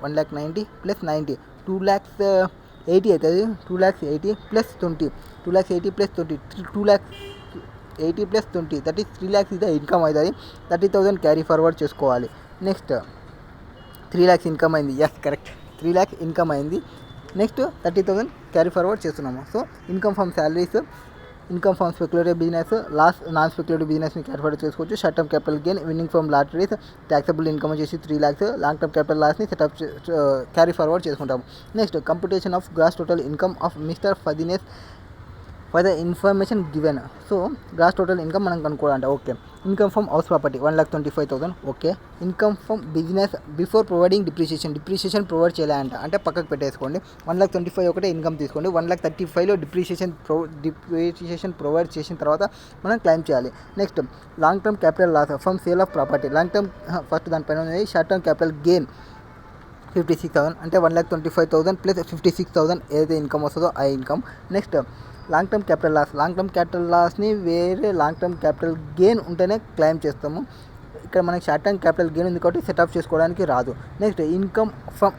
1,90,000 plus 90, 2,80,000 అవుతుంది. 2,80,000 plus 20, 2,80,000 plus 20, 2,80,000 plus 20, that is 3 lakhs ఇది ఇన్కమ్ అవుతుంది. 30,000 క్యారీ ఫార్వర్డ్ చేసుకోవాలి. నెక్స్ట్ 3 lakhs ఇన్కమ్ అయింది. ఎస్ కరెక్ట్, 3 lakhs ఇన్కమ్ అయింది. నెక్స్ట్ 30,000 క్యారీ ఫార్వర్డ్ చేస్తున్నాము. So income from salaries, income from speculative business, loss non speculative బిజినెస్ని carry forward చేసుకోవచ్చు. Short term capital gain, winning from lotteries, taxable income వచ్చేసి 3 lakhs, long term capital లాస్ని setup carry forward చేసుకుంటాము. Next computation of gross total income of mister ఫదినేస్ for the information given. So gross total income మనం కనుక్కోవాలంటే okay. Income from house property 1,25,000. Okay. Income from business before providing depreciation provide చేయాలంట, అంటే పక్కకు పెట్టేసుకోండి. 1,25,000 ఒకటే income తీసుకోండి. 1,35,000లో డిప్రిషియేషన్ ప్రొవైడ్ చేసిన తర్వాత మనం క్లెయిమ్ చేయాలి. Next long term capital loss from sale of property. Long term first దానిపైన ఉంది. షార్ట్ టర్మ్ క్యాపిటల్ గెయిన్ 56,000, అంటే 1,25,000 ప్లస్ 56,000 ఏదైతే ఇన్కమ్ వస్తుందో ఆ income. Next long term capital లాస్ని వేరే లాంగ్ టర్మ్ క్యాపిటల్ గెయిన్ ఉంటేనే క్లెయిమ్ చేస్తాము. ఇక్కడ మనకి షార్ట్ టర్మ్ క్యాపిటల్ గెయిన్ ఉంది కాబట్టి సెటప్ చేసుకోవడానికి రాదు. Next income from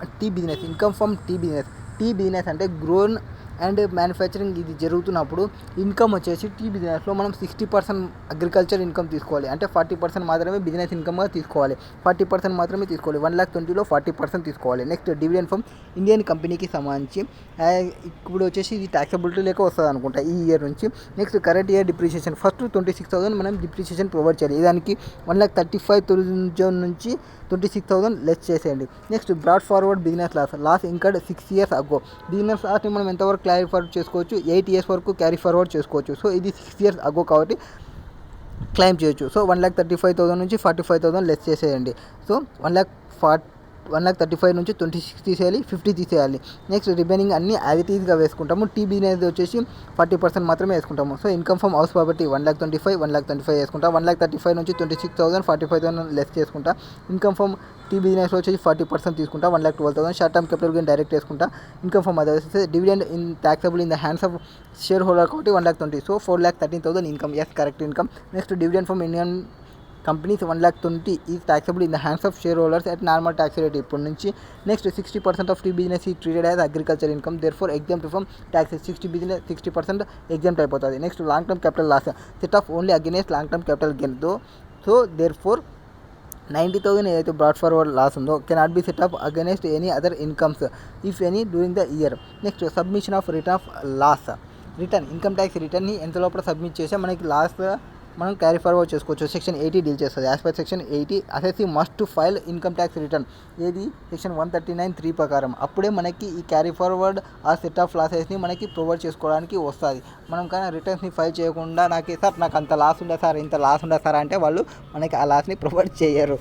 tea business అంటే గ్రోన్ అండ్ మ్యానుఫ్యాక్చరింగ్ ఇది జరుగుతున్నప్పుడు ఇన్కమ్ వచ్చేసి టీ బిజినెస్లో మనం 60% అగ్రికల్చర్ ఇన్కమ్ తీసుకోవాలి. అంటే 40% మాత్రమే బిజినెస్ ఇన్కమ్గా తీసుకోవాలి. 40% మాత్రమే తీసుకోవాలి. 1,20,000లో 40% తీసుకోవాలి. నెక్స్ట్ డివిడెండ్ ఫ్రమ్ ఇండియన్ కంపెనీకి సంబంధించి ఇప్పుడు వచ్చేసి ఇది ట్యాక్సబిలిటీ లేక వస్తుంది అనుకుంటా ఈ ఇయర్ నుంచి. Next current year depreciation first 26,000 మనం డిప్రిషియేషన్ ప్రొవైడ్ చేయాలి. దానికి 1,35,000 నుంచి 26,000 లెస్ చేసేయండి. Next brought forward business loss incurred 6 years ago. Business లాస్ని మనం ఎంతవరకు క్యారీ ఫార్వర్డ్ చేసుకోవచ్చు? 8 years వరకు క్యారీ ఫార్వర్డ్ చేసుకోవచ్చు. సో ఇది 6 years అగో కాబట్టి క్లెయిమ్ చేయొచ్చు. సో 1,35,000 నుంచి 45,000 లెస్ చేసేయండి. సో 1,35,000 నుంచి 26 తీసేయాలి, 50 తీసేయాలి. నెక్స్ట్ రిమైనింగ్ అన్ని యాజ్ ఇట్ ఈస్గా వేసుకుంటాము. టీ బిజినెస్ వచ్చేసి 40% మాత్రమే వేసుకుంటాము. So income from house property 1,25,000 వేసుకుంటా. 1,35,000 నుంచి 26,000, 45,000 లెస్ చేసుకుంటా. ఇన్కమ్ ఫ్రమ్ టీ బిజినెస్ వచ్చేసి 40% తీసుకుంటా, 1,12,000. Short term capital gain direct వేసుకుంటా. Income from others dividend in taxable in the hands of share holder కాబట్టి 1,20,000. So 4,13,000 income. Yes correct income. Next dividend from Indian companies 1,20,000 is taxable in the hands of share holders at normal tax rate ఇప్పటి నుంచి. Next 60% of tea business is treated as agriculture income therefore exempt from taxes. 60% exempt అయిపోతుంది. Next long term capital loss set off only against long term capital gain so therefore 90,000 ఏదైతే brought forward loss ఉందో cannot be set up against any other incomes if any during the year. Next submission of return of loss. Income tax రిటర్న్ని ఎంత లోపల submit చేస్తే మనకి loss మనం carry forward చేసుకోవచ్చు. Section 80 deal చేస్తుంది. As per section 80 assessee must file income tax return ఏది section 139(3) ప్రకారం. అప్పుడే మనకి ఈ క్యారీ ఫార్వర్డ్ ఆ సెట్ ఆఫ్ లాసెస్ని మనకి ప్రొవైడ్ చేసుకోవడానికి వస్తుంది. మనం కానీ రిటర్న్స్ని ఫైల్ చేయకుండా నాకు అంత లాస్ ఉందా సార్, ఇంత లాస్ ఉందా సార్ అంటే వాళ్ళు మనకి ఆ లాస్ని ప్రొవైడ్ చేయరు.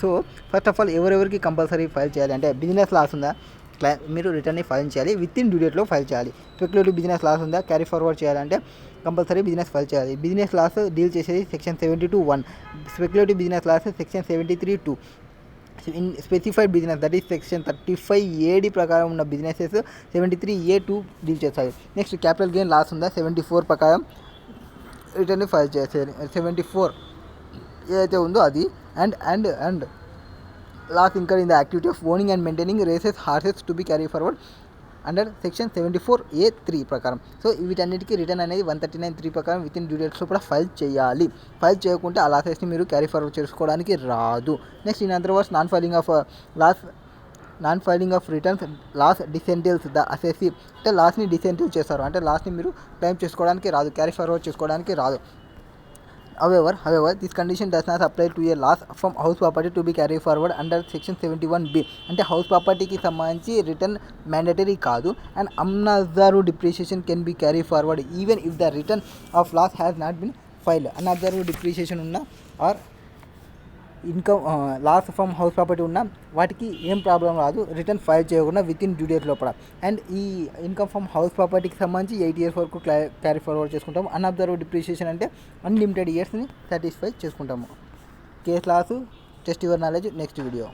సో ఫస్ట్ ఆఫ్ ఆల్ ఎవరెవరికి కంపల్సరీ ఫైల్ చేయాలి అంటే బిజినెస్ లాస్ ఉందా మీరు రిటర్న్ని ఫైల్ చేయాలి, విత్ ఇన్ డ్యూ డేట్లో ఫైల్ చేయాలి. స్పెక్యులేటివ్ బిజినెస్ లాస్ ఉందా క్యారీ ఫార్వర్డ్ చేయాలంటే కంపల్సరీ బిజినెస్ ఫైల్ చేయాలి. బిజినెస్ లాస్ డీల్ చేసేది section 72(1), speculative business loss section 73(2). In specified business that is section 35(AD) ప్రకారం ఉన్న బిజినెసెస్ 73(A)(2) డీల్ చేస్తాయి. నెక్స్ట్ క్యాపిటల్ గెయిన్ లాస్ ఉందా 74 ప్రకారం రిటర్న్ని ఫైల్ చేసేది. 74 ఏదైతే ఉందో అది and loss incurred in the activity of owning and maintaining races horses to be carried forward under section 74(A)(3) ప్రకారం. సో వీటన్నిటికీ రిటర్న్ అనేది 139(3) ప్రకారం విత్ ఇన్ డ్యూ డేట్స్లో కూడా ఫైల్ చేయాలి. ఫైల్ చేయకుంటే ఆ లాసెస్ని మీరు క్యారీ ఫార్వర్డ్ చేసుకోవడానికి రాదు. Next in other words non filing of returns loss disentitles the assessee. అంటే లాస్ని డిసెంటివ్ చేస్తారు, అంటే లాస్ని మీరు క్లెయిమ్ చేసుకోవడానికి రాదు, క్యారీ ఫార్వర్డ్ చేసుకోవడానికి రాదు. However, this condition does not apply to a loss from house property to be carried forward under section 71(B). అంటే హౌస్ ప్రాపర్టీకి సంబంధించి రిటర్న్ మ్యాండేటరీ కాదు. And unabsorbed depreciation can be carry forward even if the return of loss has not been filed. Unabsorbed depreciation ఉన్న or income loss from house property ఉన్న వాటికి ఏం problem రాదు return file చేయకుండా within due date లోపల. And ఈ income from house ప్రాపర్టీకి సంబంధించి 8 years వరకు క్యారీ ఫార్వర్డ్ చేసుకుంటాము. అన్అబ్జర్వ్డ్ డిప్రిషియేషన్ అంటే అన్లిమిటెడ్ ఇయర్స్ని సాటిస్ఫై చేసుకుంటాము. Case loss test your knowledge next video.